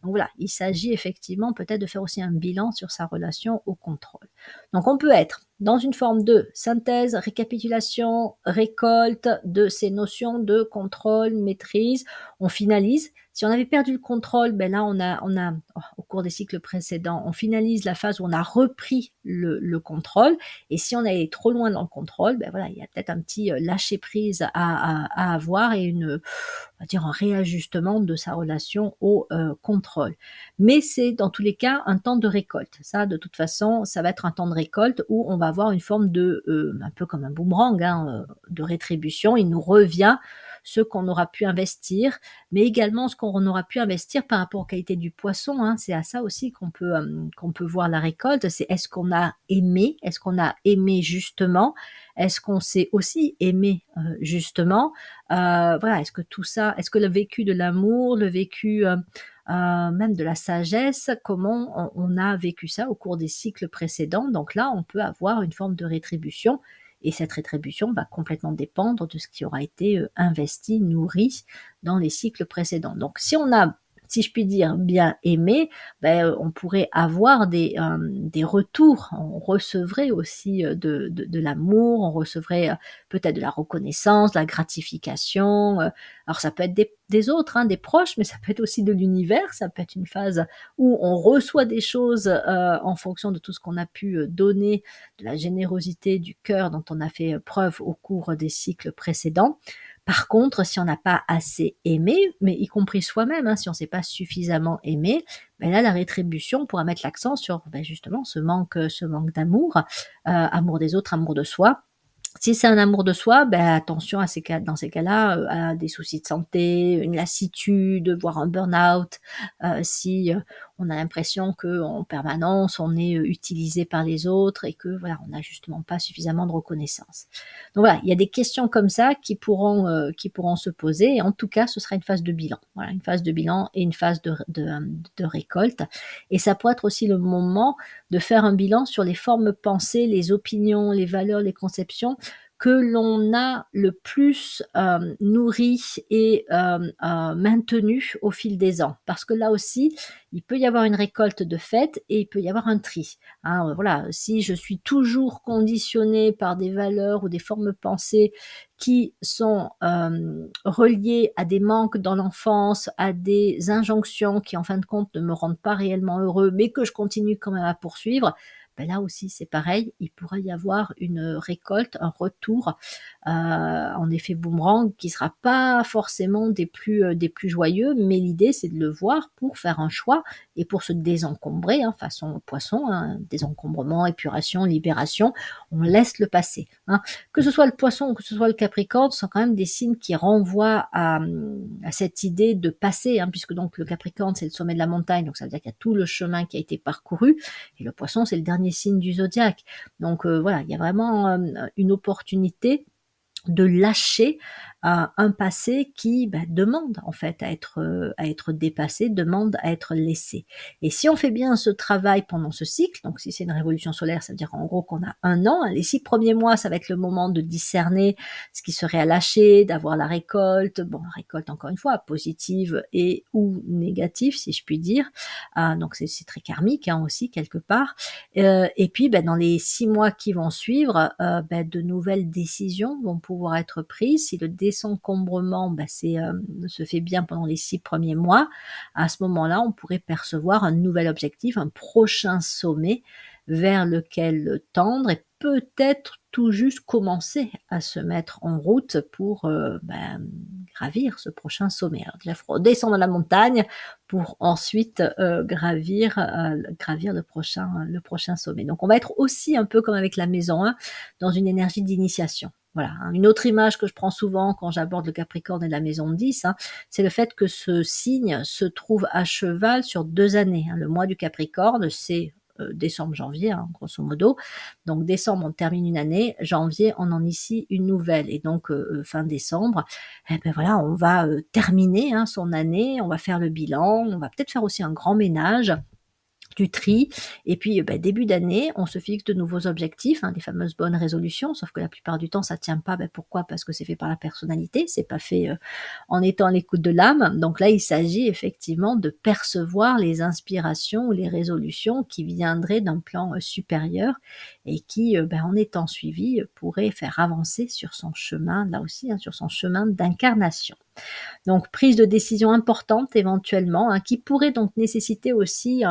Donc voilà, il s'agit effectivement peut-être de faire aussi un bilan sur sa relation au contrôle. Donc on peut être dans une forme de synthèse, récapitulation, récolte de ces notions de contrôle, maîtrise. On finalise. Si on avait perdu le contrôle, ben là on a au cours des cycles précédents, on finalise la phase où on a repris le contrôle. Et si on est trop loin dans le contrôle, ben voilà, il y a peut-être un petit lâcher prise à avoir et on va dire un réajustement de sa relation au contrôle. Mais c'est dans tous les cas un temps de récolte. Ça, de toute façon, ça va être un temps de récolte où on va avoir une forme de, un peu comme un boomerang, hein, de rétribution. Il nous revient ce qu'on aura pu investir, mais également ce qu'on aura pu investir par rapport aux qualités du poisson. Hein. C'est à ça aussi qu'on peut voir la récolte. C'est est-ce qu'on a aimé justement, est-ce qu'on s'est aussi aimé justement, voilà, est-ce que tout ça, est-ce que le vécu de l'amour, le vécu même de la sagesse, comment on a vécu ça au cours des cycles précédents. Donc là, on peut avoir une forme de rétribution et cette rétribution va complètement dépendre de ce qui aura été investi, nourri dans les cycles précédents. Donc si on a, si je puis dire, bien aimé, ben, on pourrait avoir des retours. On recevrait aussi de l'amour, on recevrait peut-être de la reconnaissance, de la gratification. Alors ça peut être des autres, hein, des proches, mais ça peut être aussi de l'univers. Ça peut être une phase où on reçoit des choses en fonction de tout ce qu'on a pu donner, de la générosité, du cœur dont on a fait preuve au cours des cycles précédents. Par contre, si on n'a pas assez aimé, mais y compris soi-même, hein, si on ne s'est pas suffisamment aimé, ben là, la rétribution pourra mettre l'accent sur ben justement ce manque d'amour, amour des autres, amour de soi. Si c'est un amour de soi, ben attention dans ces cas-là, à des soucis de santé, une lassitude, voire un burn-out. Si on a l'impression qu'en permanence, on est utilisé par les autres et que voilà, on n'a justement pas suffisamment de reconnaissance. Donc voilà, il y a des questions comme ça qui pourront se poser. Et en tout cas, ce sera une phase de bilan. Voilà, une phase de bilan et une phase de récolte. Et ça pourrait être aussi le moment de faire un bilan sur les formes pensées, les opinions, les valeurs, les conceptions que l'on a le plus nourri et maintenu au fil des ans. Parce que là aussi, il peut y avoir une récolte de fait et il peut y avoir un tri. Hein, voilà, si je suis toujours conditionnée par des valeurs ou des formes pensées qui sont reliées à des manques dans l'enfance, à des injonctions qui en fin de compte ne me rendent pas réellement heureux, mais que je continue quand même à poursuivre, ben là aussi c'est pareil, il pourrait y avoir une récolte, un retour, en effet boomerang, qui ne sera pas forcément des plus joyeux, mais l'idée c'est de le voir pour faire un choix et pour se désencombrer, hein, façon poisson, hein, désencombrement, épuration, libération, on laisse le passer. Hein. Que ce soit le poisson ou que ce soit le capricorne, ce sont quand même des signes qui renvoient à cette idée de passer, hein, puisque donc le capricorne c'est le sommet de la montagne, donc ça veut dire qu'il y a tout le chemin qui a été parcouru, et le poisson c'est le dernier signe du zodiaque. Donc voilà, il y a vraiment une opportunité de lâcher un passé qui demande en fait à être dépassé, demande à être laissé. Et si on fait bien ce travail pendant ce cycle, donc si c'est une révolution solaire, ça veut dire en gros qu'on a 1 an, les 6 premiers mois, ça va être le moment de discerner ce qui serait à lâcher, d'avoir la récolte, bon, la récolte encore une fois, positive et ou négative, si je puis dire, donc c'est très karmique hein, aussi quelque part, et puis dans les 6 mois qui vont suivre, de nouvelles décisions vont pouvoir être prises. Si le désencombrement se fait bien pendant les 6 premiers mois, à ce moment-là, on pourrait percevoir un nouvel objectif, un prochain sommet vers lequel tendre et peut-être tout juste commencer à se mettre en route pour gravir ce prochain sommet. Alors déjà, il faut descendre la montagne pour ensuite gravir le prochain sommet. Donc on va être aussi un peu comme avec la maison 1, dans une énergie d'initiation. Voilà, une autre image que je prends souvent quand j'aborde le Capricorne et la maison 10, c'est le fait que ce signe se trouve à cheval sur 2 années. Le mois du Capricorne, c'est décembre-janvier, grosso modo. Donc décembre, on termine une année, janvier, on en initie une nouvelle. Et donc fin décembre, voilà, on va terminer son année, on va faire le bilan, on va peut-être faire aussi un grand ménage, du tri, et puis début d'année, on se fixe de nouveaux objectifs, les fameuses bonnes résolutions, sauf que la plupart du temps, ça tient pas. Pourquoi? Parce que c'est fait par la personnalité, c'est pas fait en étant à l'écoute de l'âme. Donc là, il s'agit effectivement de percevoir les inspirations ou les résolutions qui viendraient d'un plan supérieur et qui, en étant suivies, pourraient faire avancer sur son chemin, là aussi, sur son chemin d'incarnation. Donc prise de décision importante éventuellement, qui pourrait donc nécessiter aussi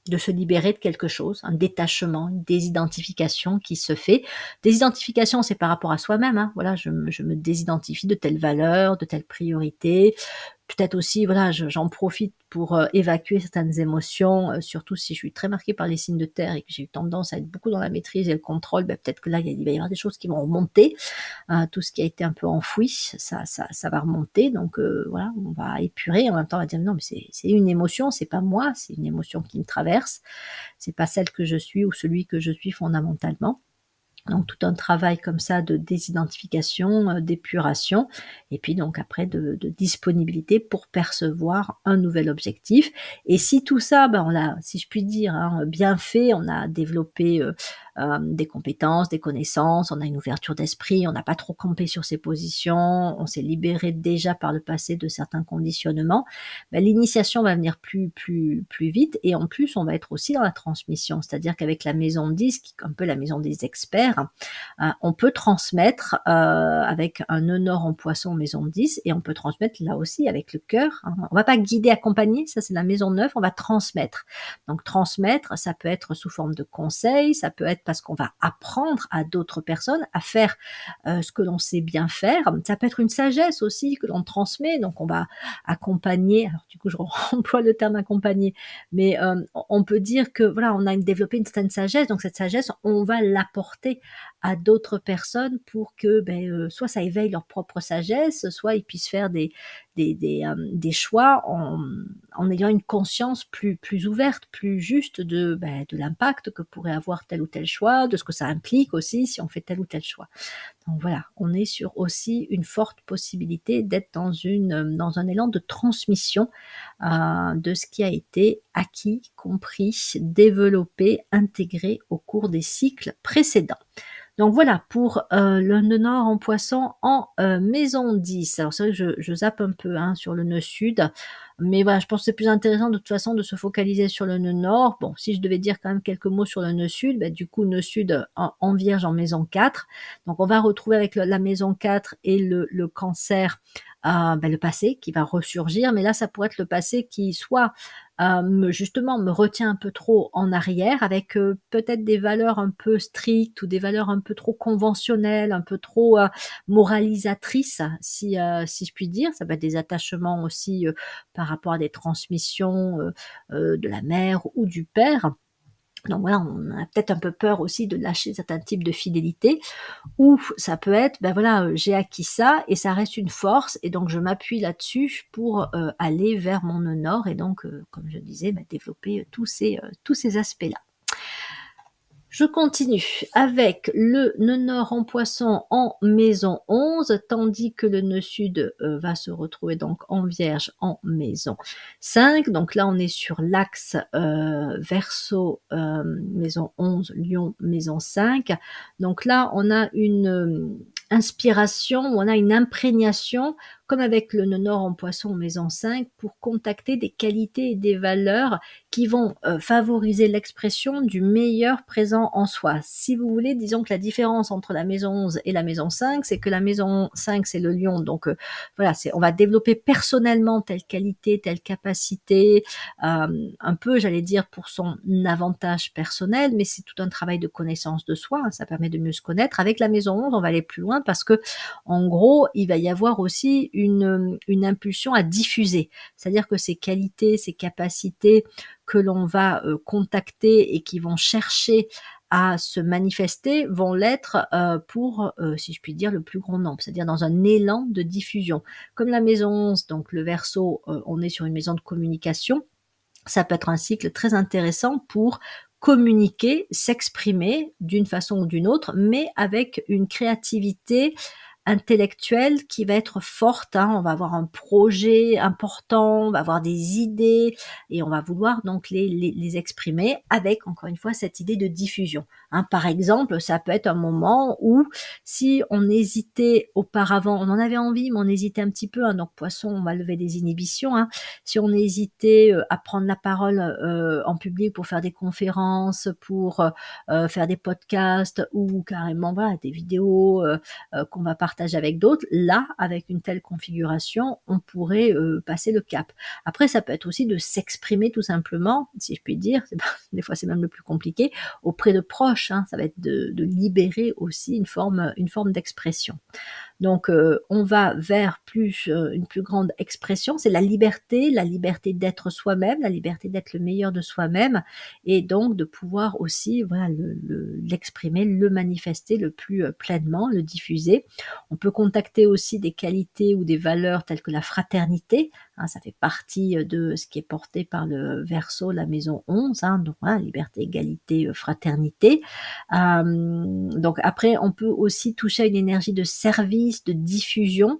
de se libérer de quelque chose, un détachement, une désidentification qui se fait. Désidentification, c'est par rapport à soi-même. Voilà, je me désidentifie de telle valeur, de telle priorité. Peut-être aussi, voilà, j'en profite pour évacuer certaines émotions, surtout si je suis très marquée par les signes de terre et que j'ai eu tendance à être beaucoup dans la maîtrise et le contrôle, peut-être que là, il va y avoir des choses qui vont remonter. Tout ce qui a été un peu enfoui, ça va remonter. Donc voilà, on va épurer. En même temps, on va dire non, mais c'est une émotion, c'est pas moi, c'est une émotion qui me traverse. C'est pas celle que je suis ou celui que je suis fondamentalement. Donc tout un travail comme ça de désidentification, d'épuration, et puis donc après de disponibilité pour percevoir un nouvel objectif. Et si tout ça, on l'a, si je puis dire, bien fait, on a développé des compétences, des connaissances, on a une ouverture d'esprit, on n'a pas trop campé sur ses positions, on s'est libéré déjà par le passé de certains conditionnements, l'initiation va venir plus vite, et en plus on va être aussi dans la transmission, c'est-à-dire qu'avec la maison 10, qui est un peu la maison des experts, on peut transmettre avec un nœud nord en poisson maison 10, et on peut transmettre là aussi avec le cœur. On va pas guider, accompagner, ça c'est la maison 9, on va transmettre. Donc transmettre, ça peut être sous forme de conseils, ça peut être parce qu'on va apprendre à d'autres personnes à faire ce que l'on sait bien faire. Ça peut être une sagesse aussi que l'on transmet, donc on va accompagner. Alors du coup, je emploie le terme accompagner, mais on peut dire que voilà, on a développé une certaine sagesse, donc cette sagesse, on va l'apporter à d'autres personnes pour que soit ça éveille leur propre sagesse, soit ils puissent faire des choix en ayant une conscience plus ouverte, plus juste de l'impact que pourrait avoir tel ou tel choix, de ce que ça implique aussi si on fait tel ou tel choix. Donc voilà, on est sur aussi une forte possibilité d'être dans un élan de transmission de ce qui a été acquis, compris, développé, intégré au cours des cycles précédents. Donc voilà pour le nœud nord en poisson en maison 10. Alors c'est vrai que je zappe un peu sur le nœud sud, mais voilà, je pense que c'est plus intéressant de toute façon de se focaliser sur le nœud nord. Bon, si je devais dire quand même quelques mots sur le nœud sud, du coup nœud sud en vierge en maison 4. Donc on va retrouver avec la maison 4 et le cancer le passé qui va ressurgir, mais là ça pourrait être le passé qui soit justement me retient un peu trop en arrière avec peut-être des valeurs un peu strictes ou des valeurs un peu trop conventionnelles, un peu trop moralisatrices, si je puis dire. Ça peut être des attachements aussi par rapport à des transmissions de la mère ou du père. Donc voilà, on a peut-être un peu peur aussi de lâcher certains types de fidélité, ou ça peut être, j'ai acquis ça et ça reste une force, et donc je m'appuie là-dessus pour aller vers mon nœud nord, et donc, comme je disais, développer tous ces aspects-là. Je continue avec le nœud nord en poisson en maison 11, tandis que le nœud sud va se retrouver donc en vierge en maison 5. Donc là, on est sur l'axe Verseau, maison 11, Lion, maison 5. Donc là, on a une inspiration, on a une imprégnation, comme avec le nœud nord en poisson maison 5, pour contacter des qualités et des valeurs qui vont favoriser l'expression du meilleur présent en soi. Si vous voulez, disons que la différence entre la maison 11 et la maison 5, c'est que la maison 5, c'est le lion. Donc voilà, on va développer personnellement telle qualité, telle capacité, un peu, j'allais dire, pour son avantage personnel, mais c'est tout un travail de connaissance de soi, hein, ça permet de mieux se connaître. Avec la maison 11, on va aller plus loin parce que, en gros, il va y avoir aussi une impulsion à diffuser. C'est-à-dire que ces qualités, ces capacités que l'on va contacter et qui vont chercher à se manifester vont l'être pour, si je puis dire, le plus grand nombre, c'est-à-dire dans un élan de diffusion. Comme la maison 11, donc le Verseau, on est sur une maison de communication, ça peut être un cycle très intéressant pour communiquer, s'exprimer d'une façon ou d'une autre, mais avec une créativité intellectuelle qui va être forte, hein. On va avoir un projet important, on va avoir des idées et on va vouloir donc les exprimer avec, encore une fois, cette idée de diffusion, hein. Par exemple, ça peut être un moment où, si on hésitait auparavant, on en avait envie, mais on hésitait un petit peu, hein, donc poisson, on va lever des inhibitions, hein. Si on hésitait à prendre la parole en public pour faire des conférences, pour faire des podcasts ou carrément voilà, des vidéos qu'on va partager avec d'autres, là, avec une telle configuration, on pourrait passer le cap. Après, ça peut être aussi de s'exprimer tout simplement, si je puis dire, des fois c'est même le plus compliqué, auprès de proches, hein. Ça va être de libérer aussi une forme d'expression. Donc on va vers une plus grande expression, c'est la liberté d'être soi-même, la liberté d'être le meilleur de soi-même, et donc de pouvoir aussi voilà, l'exprimer, le manifester le plus pleinement, le diffuser. On peut contacter aussi des qualités ou des valeurs telles que la fraternité, hein, ça fait partie de ce qui est porté par le Verseau, la maison 11, hein, donc voilà, liberté, égalité, fraternité. Donc après, on peut aussi toucher à une énergie de service, de diffusion.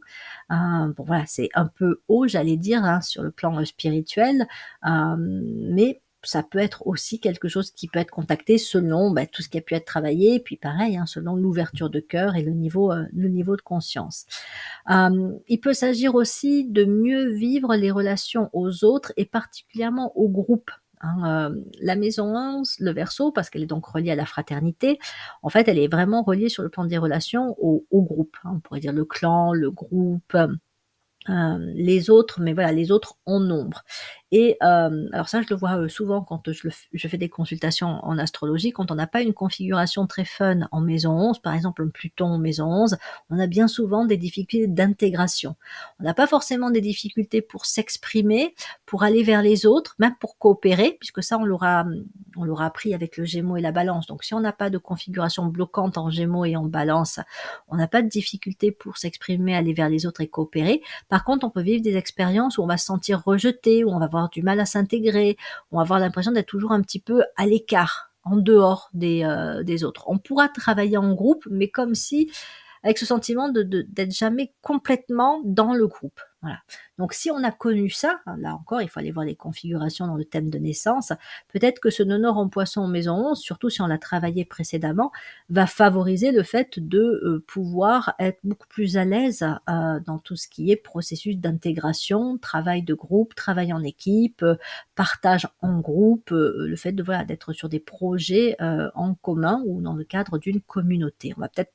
Bon voilà, c'est un peu haut, j'allais dire, hein, sur le plan spirituel, mais ça peut être aussi quelque chose qui peut être contacté selon tout ce qui a pu être travaillé, et puis pareil, hein, selon l'ouverture de cœur et le niveau de conscience. Il peut s'agir aussi de mieux vivre les relations aux autres et particulièrement au groupe. Hein, la maison 11, le Verseau, parce qu'elle est donc reliée à la fraternité, en fait, elle est vraiment reliée sur le plan des relations au groupe, hein. On pourrait dire le clan, le groupe, les autres, mais voilà, les autres en nombre. Et alors ça, je le vois souvent quand je fais des consultations en astrologie, quand on n'a pas une configuration très fun en maison 11, par exemple Pluton en maison 11, on a bien souvent des difficultés d'intégration. On n'a pas forcément des difficultés pour s'exprimer, pour aller vers les autres, même pour coopérer, puisque ça, on l'aura appris avec le Gémeaux et la Balance. Donc si on n'a pas de configuration bloquante en Gémeaux et en Balance, on n'a pas de difficulté pour s'exprimer, aller vers les autres et coopérer. Par contre, on peut vivre des expériences où on va se sentir rejeté, où on va avoir du mal à s'intégrer, où on va avoir l'impression d'être toujours un petit peu à l'écart, en dehors des autres. On pourra travailler en groupe, mais comme si, avec ce sentiment d'être jamais complètement dans le groupe. Voilà. Donc si on a connu ça, là encore, il faut aller voir les configurations dans le thème de naissance, peut-être que ce nœud nord en poisson en maison 11, surtout si on l'a travaillé précédemment, va favoriser le fait de pouvoir être beaucoup plus à l'aise dans tout ce qui est processus d'intégration, travail de groupe, travail en équipe, partage en groupe, le fait de voilà, d'être sur des projets en commun ou dans le cadre d'une communauté. On va peut-être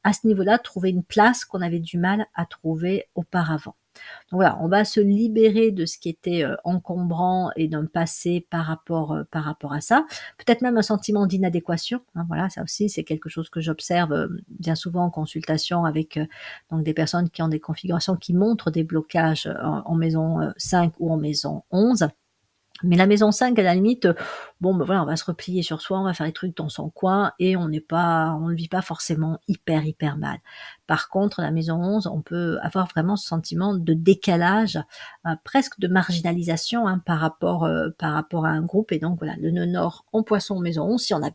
à ce niveau-là trouver une place qu'on avait du mal à trouver auparavant. Donc voilà, on va se libérer de ce qui était encombrant et d'un passé par rapport à ça. Peut-être même un sentiment d'inadéquation, hein, voilà, ça aussi c'est quelque chose que j'observe bien souvent en consultation avec donc des personnes qui ont des configurations qui montrent des blocages en maison 5 ou en maison 11. Mais la maison 5, à la limite, bon, ben voilà, on va se replier sur soi, on va faire les trucs dans son coin et on ne le vit pas forcément hyper mal. Par contre, la maison 11, on peut avoir vraiment ce sentiment de décalage, presque de marginalisation, hein, par rapport à un groupe. Et donc voilà, le nœud nord en Poisson, maison 11, si on a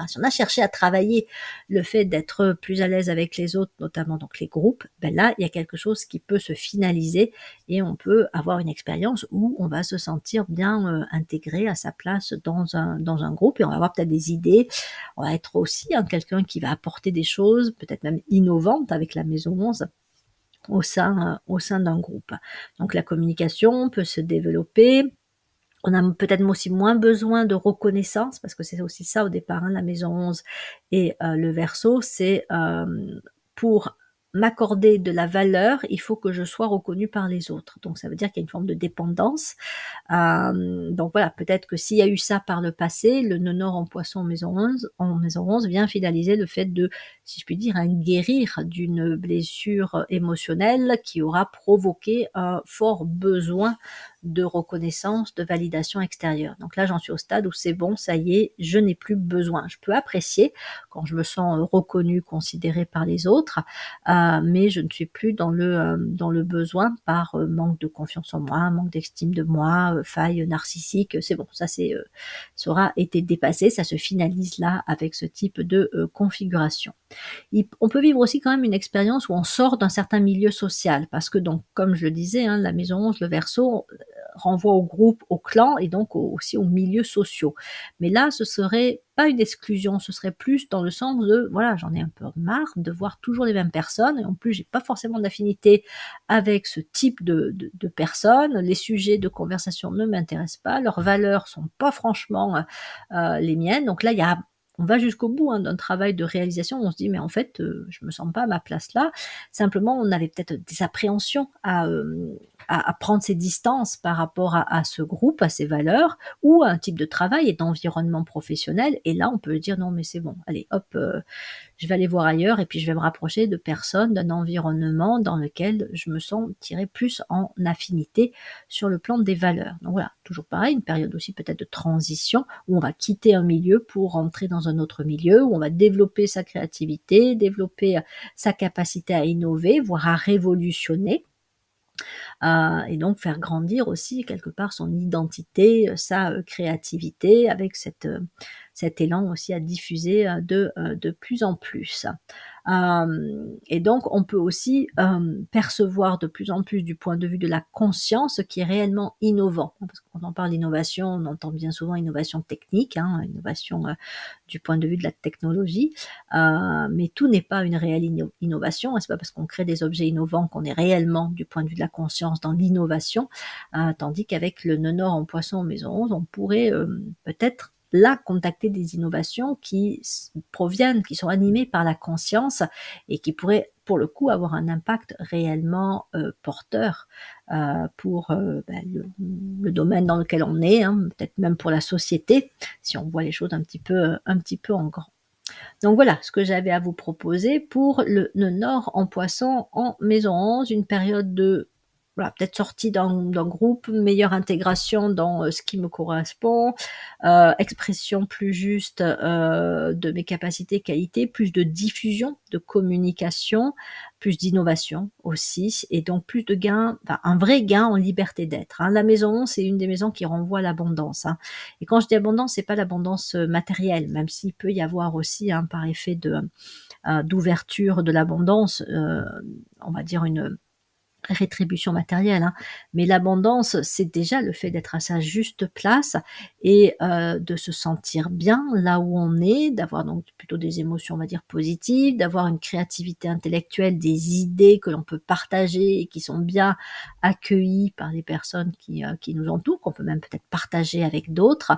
si on a cherché à travailler le fait d'être plus à l'aise avec les autres, notamment donc les groupes, ben là, il y a quelque chose qui peut se finaliser et on peut avoir une expérience où on va se sentir bien intégré à sa place dans un groupe, et on va avoir peut-être des idées. On va être aussi quelqu'un qui va apporter des choses, peut-être même innovantes avec la maison 11 au sein d'un groupe. Donc la communication peut se développer. On a peut-être aussi moins besoin de reconnaissance, parce que c'est aussi ça au départ, hein, la maison 11 et le Verseau, c'est pour m'accorder de la valeur, il faut que je sois reconnue par les autres. Donc ça veut dire qu'il y a une forme de dépendance. Donc voilà, peut-être que s'il y a eu ça par le passé, le nœud nord en Poisson en maison 11 vient finaliser le fait de, si je puis dire, guérir d'une blessure émotionnelle qui aura provoqué un fort besoin de reconnaissance, de validation extérieure. Donc là, j'en suis au stade où c'est bon, ça y est, je n'ai plus besoin. Je peux apprécier quand je me sens reconnue, considérée par les autres, mais je ne suis plus dans le besoin par manque de confiance en moi, manque d'estime de moi, faille narcissique. C'est bon, ça aura été dépassé, ça se finalise là avec ce type de configuration. On peut vivre aussi quand même une expérience où on sort d'un certain milieu social, parce que donc, comme je le disais, hein, la maison 11, le Verseau, renvoie au groupe, au clan et donc aussi aux milieux sociaux. Mais là, ce serait pas une exclusion, ce serait plus dans le sens de, voilà, j'en ai un peu marre de voir toujours les mêmes personnes, et en plus, j'ai pas forcément d'affinité avec ce type de personnes, les sujets de conversation ne m'intéressent pas, leurs valeurs sont pas franchement les miennes. Donc là, on va jusqu'au bout d'un travail de réalisation, on se dit mais en fait je me sens pas à ma place là, simplement on avait peut-être des appréhensions à prendre ses distances par rapport à ce groupe, à ses valeurs, ou à un type de travail et d'environnement professionnel, et là on peut dire non mais c'est bon, allez hop, je vais aller voir ailleurs, et puis je vais me rapprocher de personnes, d'un environnement dans lequel je me sens tirée plus en affinité sur le plan des valeurs. Donc voilà, toujours pareil, une période aussi peut-être de transition, où on va quitter un milieu pour rentrer dans un autre milieu, où on va développer sa créativité, développer sa capacité à innover, voire à révolutionner. Et donc faire grandir aussi quelque part son identité, sa créativité, avec cet élan aussi à diffuser de plus en plus. Et donc on peut aussi percevoir de plus en plus du point de vue de la conscience ce qui est réellement innovant. Parce que quand on parle d'innovation, on entend bien souvent innovation technique, hein, innovation du point de vue de la technologie, mais tout n'est pas une réelle innovation. C'est pas parce qu'on crée des objets innovants qu'on est réellement du point de vue de la conscience dans l'innovation, tandis qu'avec le nœud nord en Poisson en maison 11, on pourrait peut-être là contacter des innovations qui proviennent, qui sont animées par la conscience et qui pourraient pour le coup avoir un impact réellement porteur pour le domaine dans lequel on est, hein, peut-être même pour la société, si on voit les choses un petit peu en grand. Donc voilà ce que j'avais à vous proposer pour le nœud nord en Poisson en maison 11, une période de voilà, peut-être sortie d'un groupe, meilleure intégration dans ce qui me correspond, expression plus juste de mes capacités, qualités, plus de diffusion, de communication, plus d'innovation aussi, et donc plus de gains, un vrai gain en liberté d'être. Hein. La maison 11, c'est une des maisons qui renvoie à l'abondance. Hein. Et quand je dis abondance, c'est pas l'abondance matérielle, même s'il peut y avoir aussi, hein, par effet d'ouverture de l'abondance, on va dire une rétribution matérielle, hein. Mais l'abondance, c'est déjà le fait d'être à sa juste place et de se sentir bien là où on est, d'avoir donc plutôt des émotions, on va dire, positives, d'avoir une créativité intellectuelle, des idées que l'on peut partager et qui sont bien accueillies par les personnes qui nous entourent, qu'on peut même peut-être partager avec d'autres.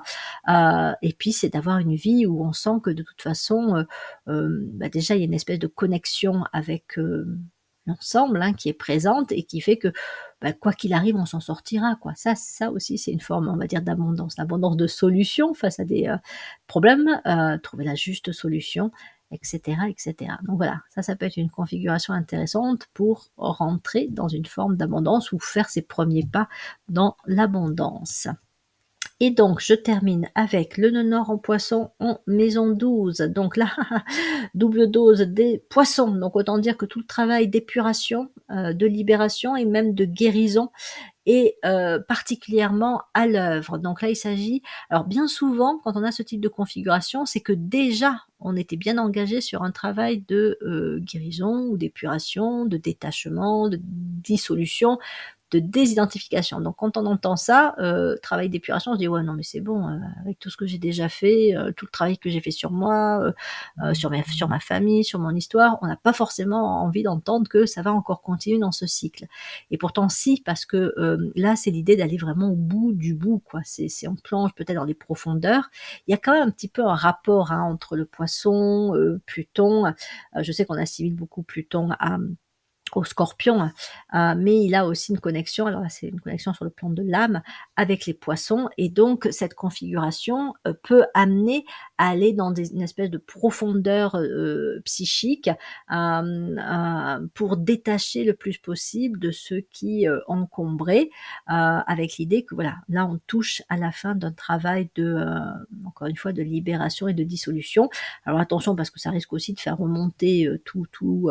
Et puis, c'est d'avoir une vie où on sent que de toute façon, déjà, il y a une espèce de connexion avec l'ensemble, hein, qui est présente et qui fait que quoi qu'il arrive, on s'en sortira, quoi. Ça aussi, c'est une forme, on va dire, d'abondance. L'abondance de solutions face à des problèmes, trouver la juste solution, etc., etc. Donc voilà, ça peut être une configuration intéressante pour rentrer dans une forme d'abondance ou faire ses premiers pas dans l'abondance. Et donc je termine avec le nœud nord en poisson en maison 12. Donc là, double dose des poissons. Donc autant dire que tout le travail d'épuration, de libération et même de guérison est particulièrement à l'œuvre. Donc là, il s'agit, alors bien souvent, quand on a ce type de configuration, c'est que déjà, on était bien engagé sur un travail de guérison ou d'épuration, de détachement, de dissolution, de désidentification. Donc quand on entend ça, travail d'épuration, on se dit ouais non mais c'est bon, avec tout ce que j'ai déjà fait, tout le travail que j'ai fait sur moi, sur ma famille, sur mon histoire, on n'a pas forcément envie d'entendre que ça va encore continuer dans ce cycle. Et pourtant si, parce que là c'est l'idée d'aller vraiment au bout du bout, quoi. C'est on plonge peut-être dans les profondeurs. Il y a quand même un petit peu un rapport hein, entre le poisson, Pluton. Je sais qu'on assimile beaucoup Pluton au Scorpion, mais il a aussi une connexion, alors là c'est une connexion sur le plan de l'âme, avec les poissons, et donc cette configuration peut amener à aller dans une espèce de profondeur psychique pour détacher le plus possible de ce qui encombrait, avec l'idée que voilà, là on touche à la fin d'un travail de, encore une fois, de libération et de dissolution. Alors attention parce que ça risque aussi de faire remonter tout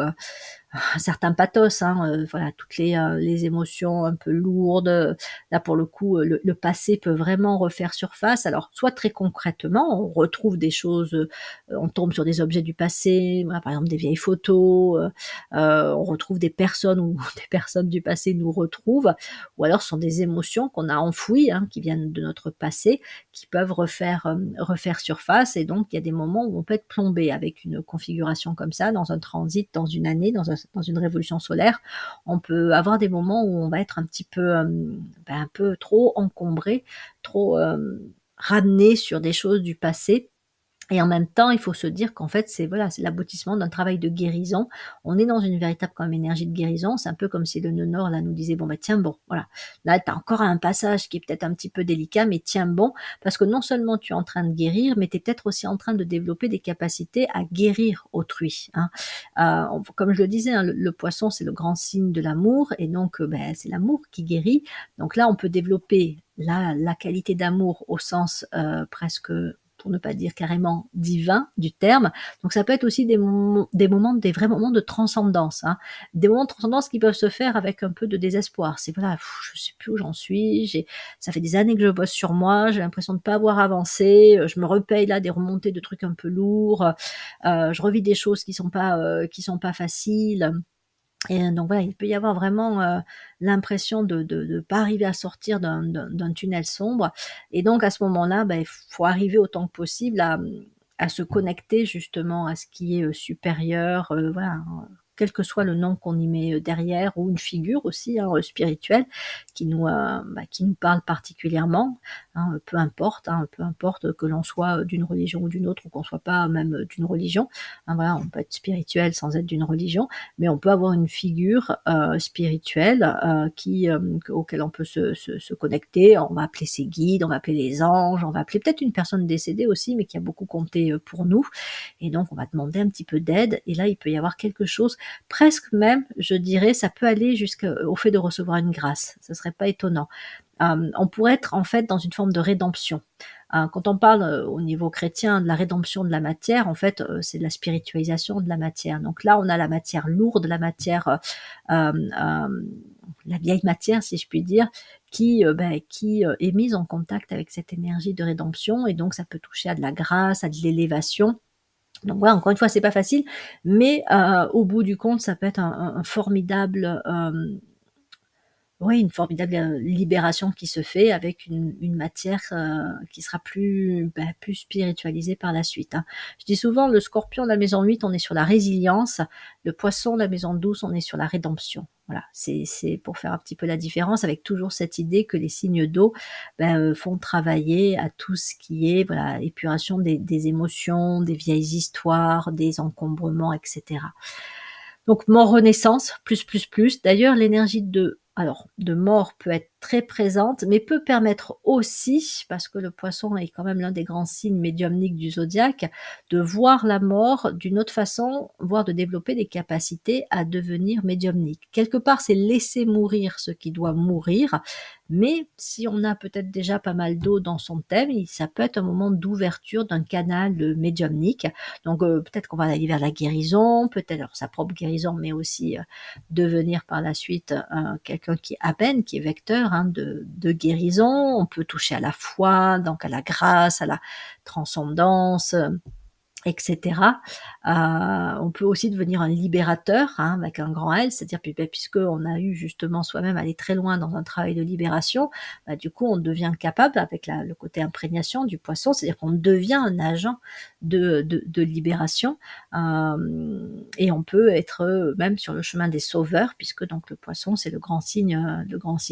un certain pathos, hein, voilà, toutes les émotions un peu lourdes. Là, pour le coup, le passé peut vraiment refaire surface. Alors, soit très concrètement, on retrouve des choses, on tombe sur des objets du passé, voilà, par exemple des vieilles photos, on retrouve des personnes ou des personnes du passé nous retrouvent, ou alors ce sont des émotions qu'on a enfouies, hein, qui viennent de notre passé, qui peuvent refaire surface. Et donc, il y a des moments où on peut être plombé avec une configuration comme ça, dans un transit, dans une année, dans une révolution solaire. On peut avoir des moments où on va être un petit peu, un peu trop encombré, trop ramené sur des choses du passé. Et en même temps, il faut se dire qu'en fait, c'est voilà, c'est l'aboutissement d'un travail de guérison. On est dans une véritable quand même énergie de guérison. C'est un peu comme si le nœud nord là nous disait bon bah tiens bon, voilà, là tu as encore un passage qui est peut-être un petit peu délicat, mais tiens bon, parce que non seulement tu es en train de guérir, mais tu es peut-être aussi en train de développer des capacités à guérir autrui. Hein. Comme je le disais, hein, le poisson c'est le grand signe de l'amour, et donc c'est l'amour qui guérit. Donc là, on peut développer la qualité d'amour au sens presque, pour ne pas dire carrément divin du terme. Donc ça peut être aussi des vrais moments de transcendance, hein. Des moments de transcendance qui peuvent se faire avec un peu de désespoir. C'est voilà, je sais plus où j'en suis, ça fait des années que je bosse sur moi, j'ai l'impression de pas avoir avancé, je me repaye là des remontées de trucs un peu lourds, je revis des choses qui sont pas faciles. Et donc voilà, il peut y avoir vraiment l'impression de pas arriver à sortir d'un tunnel sombre. Et donc à ce moment-là, il faut arriver autant que possible à se connecter justement à ce qui est supérieur, voilà, quel que soit le nom qu'on y met derrière, ou une figure aussi hein, spirituelle qui nous parle particulièrement. Hein, peu importe que l'on soit d'une religion ou d'une autre, ou qu'on soit pas même d'une religion. Hein, voilà, on peut être spirituel sans être d'une religion, mais on peut avoir une figure spirituelle auquel on peut se connecter. On va appeler ses guides, on va appeler les anges, on va appeler peut-être une personne décédée aussi, mais qui a beaucoup compté pour nous. Et donc, on va demander un petit peu d'aide. Et là, il peut y avoir quelque chose, presque même, je dirais, ça peut aller jusqu'au fait de recevoir une grâce. Ce serait pas étonnant. On pourrait être en fait dans une forme de rédemption. Quand on parle au niveau chrétien de la rédemption de la matière, en fait, c'est de la spiritualisation de la matière. Donc là, on a la matière lourde, la matière, la vieille matière, si je puis dire, qui est mise en contact avec cette énergie de rédemption, et donc ça peut toucher à de la grâce, à de l'élévation. Donc voilà, encore une fois, c'est pas facile, mais au bout du compte, ça peut être un formidable oui, une formidable libération qui se fait avec une matière qui sera plus spiritualisée par la suite. Hein. Je dis souvent, le scorpion de la maison 8, on est sur la résilience, le poisson de la maison 12, on est sur la rédemption. Voilà, c'est pour faire un petit peu la différence, avec toujours cette idée que les signes d'eau font travailler à tout ce qui est voilà, épuration des émotions, des vieilles histoires, des encombrements, etc. Donc mort renaissance, plus. D'ailleurs, l'énergie de mort peut être très présente, mais peut permettre aussi, parce que le poisson est quand même l'un des grands signes médiumniques du zodiaque, de voir la mort d'une autre façon, voire de développer des capacités à devenir médiumnique. Quelque part, c'est laisser mourir ce qui doit mourir, mais si on a peut-être déjà pas mal d'eau dans son thème, ça peut être un moment d'ouverture d'un canal médiumnique. Donc peut-être qu'on va aller vers la guérison, peut-être alors sa propre guérison, mais aussi devenir par la suite quelqu'un qui amène, qui est vecteur de guérison. On peut toucher à la foi, donc à la grâce, à la transcendance, etc. On peut aussi devenir un libérateur avec un grand L, c'est-à-dire puisqu'on a eu justement soi-même aller très loin dans un travail de libération, du coup on devient capable avec le côté imprégnation du poisson, c'est-à-dire qu'on devient un agent de libération, et on peut être même sur le chemin des sauveurs, puisque donc le poisson c'est le grand signe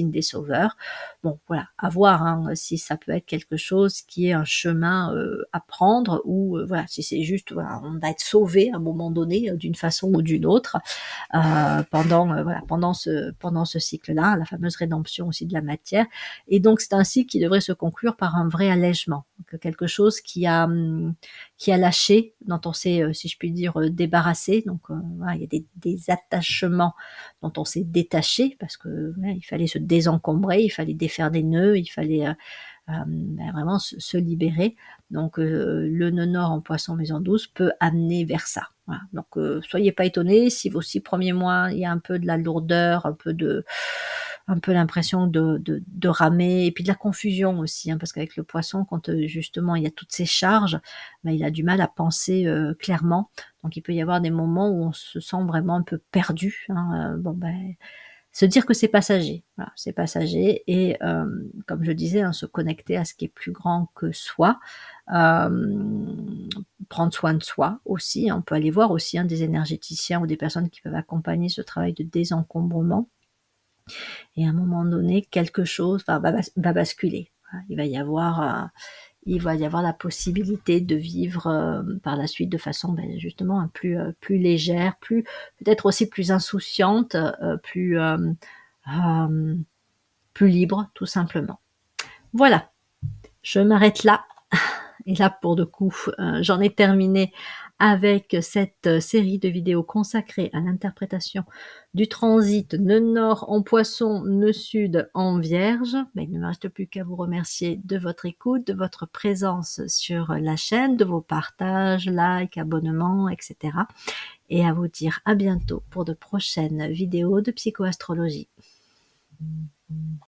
des sauveurs. Bon voilà, à voir si ça peut être quelque chose qui est un chemin à prendre, ou voilà, si c'est juste voilà, on va être sauvé à un moment donné d'une façon ou d'une autre pendant ce cycle-là, la fameuse rédemption aussi de la matière. Et donc c'est un cycle qui devrait se conclure par un vrai allègement, quelque chose qui a lâché, dont on s'est, si je puis dire, débarrassé. Donc voilà, il y a des attachements dont on s'est détaché parce que il fallait se désencombrer, il fallait défaire des nœuds, il fallait vraiment se libérer. Donc le nœud nord en poisson maison 12 peut amener vers ça. Voilà. Donc soyez pas étonnés si vos 6 premiers mois il y a un peu de la lourdeur, un peu l'impression de ramer, et puis de la confusion aussi, parce qu'avec le poisson, quand justement il y a toutes ces charges, il a du mal à penser clairement. Donc il peut y avoir des moments où on se sent vraiment un peu perdu. Se dire que c'est passager, voilà, c'est passager, et comme je disais, se connecter à ce qui est plus grand que soi, prendre soin de soi aussi. On peut aller voir aussi des énergéticiens ou des personnes qui peuvent accompagner ce travail de désencombrement, et à un moment donné, quelque chose va basculer. Voilà, il va y avoir la possibilité de vivre par la suite de façon justement plus légère, peut-être aussi plus insouciante, plus libre, tout simplement. Voilà, je m'arrête là. Et là, pour le coup, j'en ai terminé avec cette série de vidéos consacrée à l'interprétation du transit nœud nord en poisson, nœud sud en vierge. Il ne me reste plus qu'à vous remercier de votre écoute, de votre présence sur la chaîne, de vos partages, likes, abonnements, etc. Et à vous dire à bientôt pour de prochaines vidéos de psychoastrologie.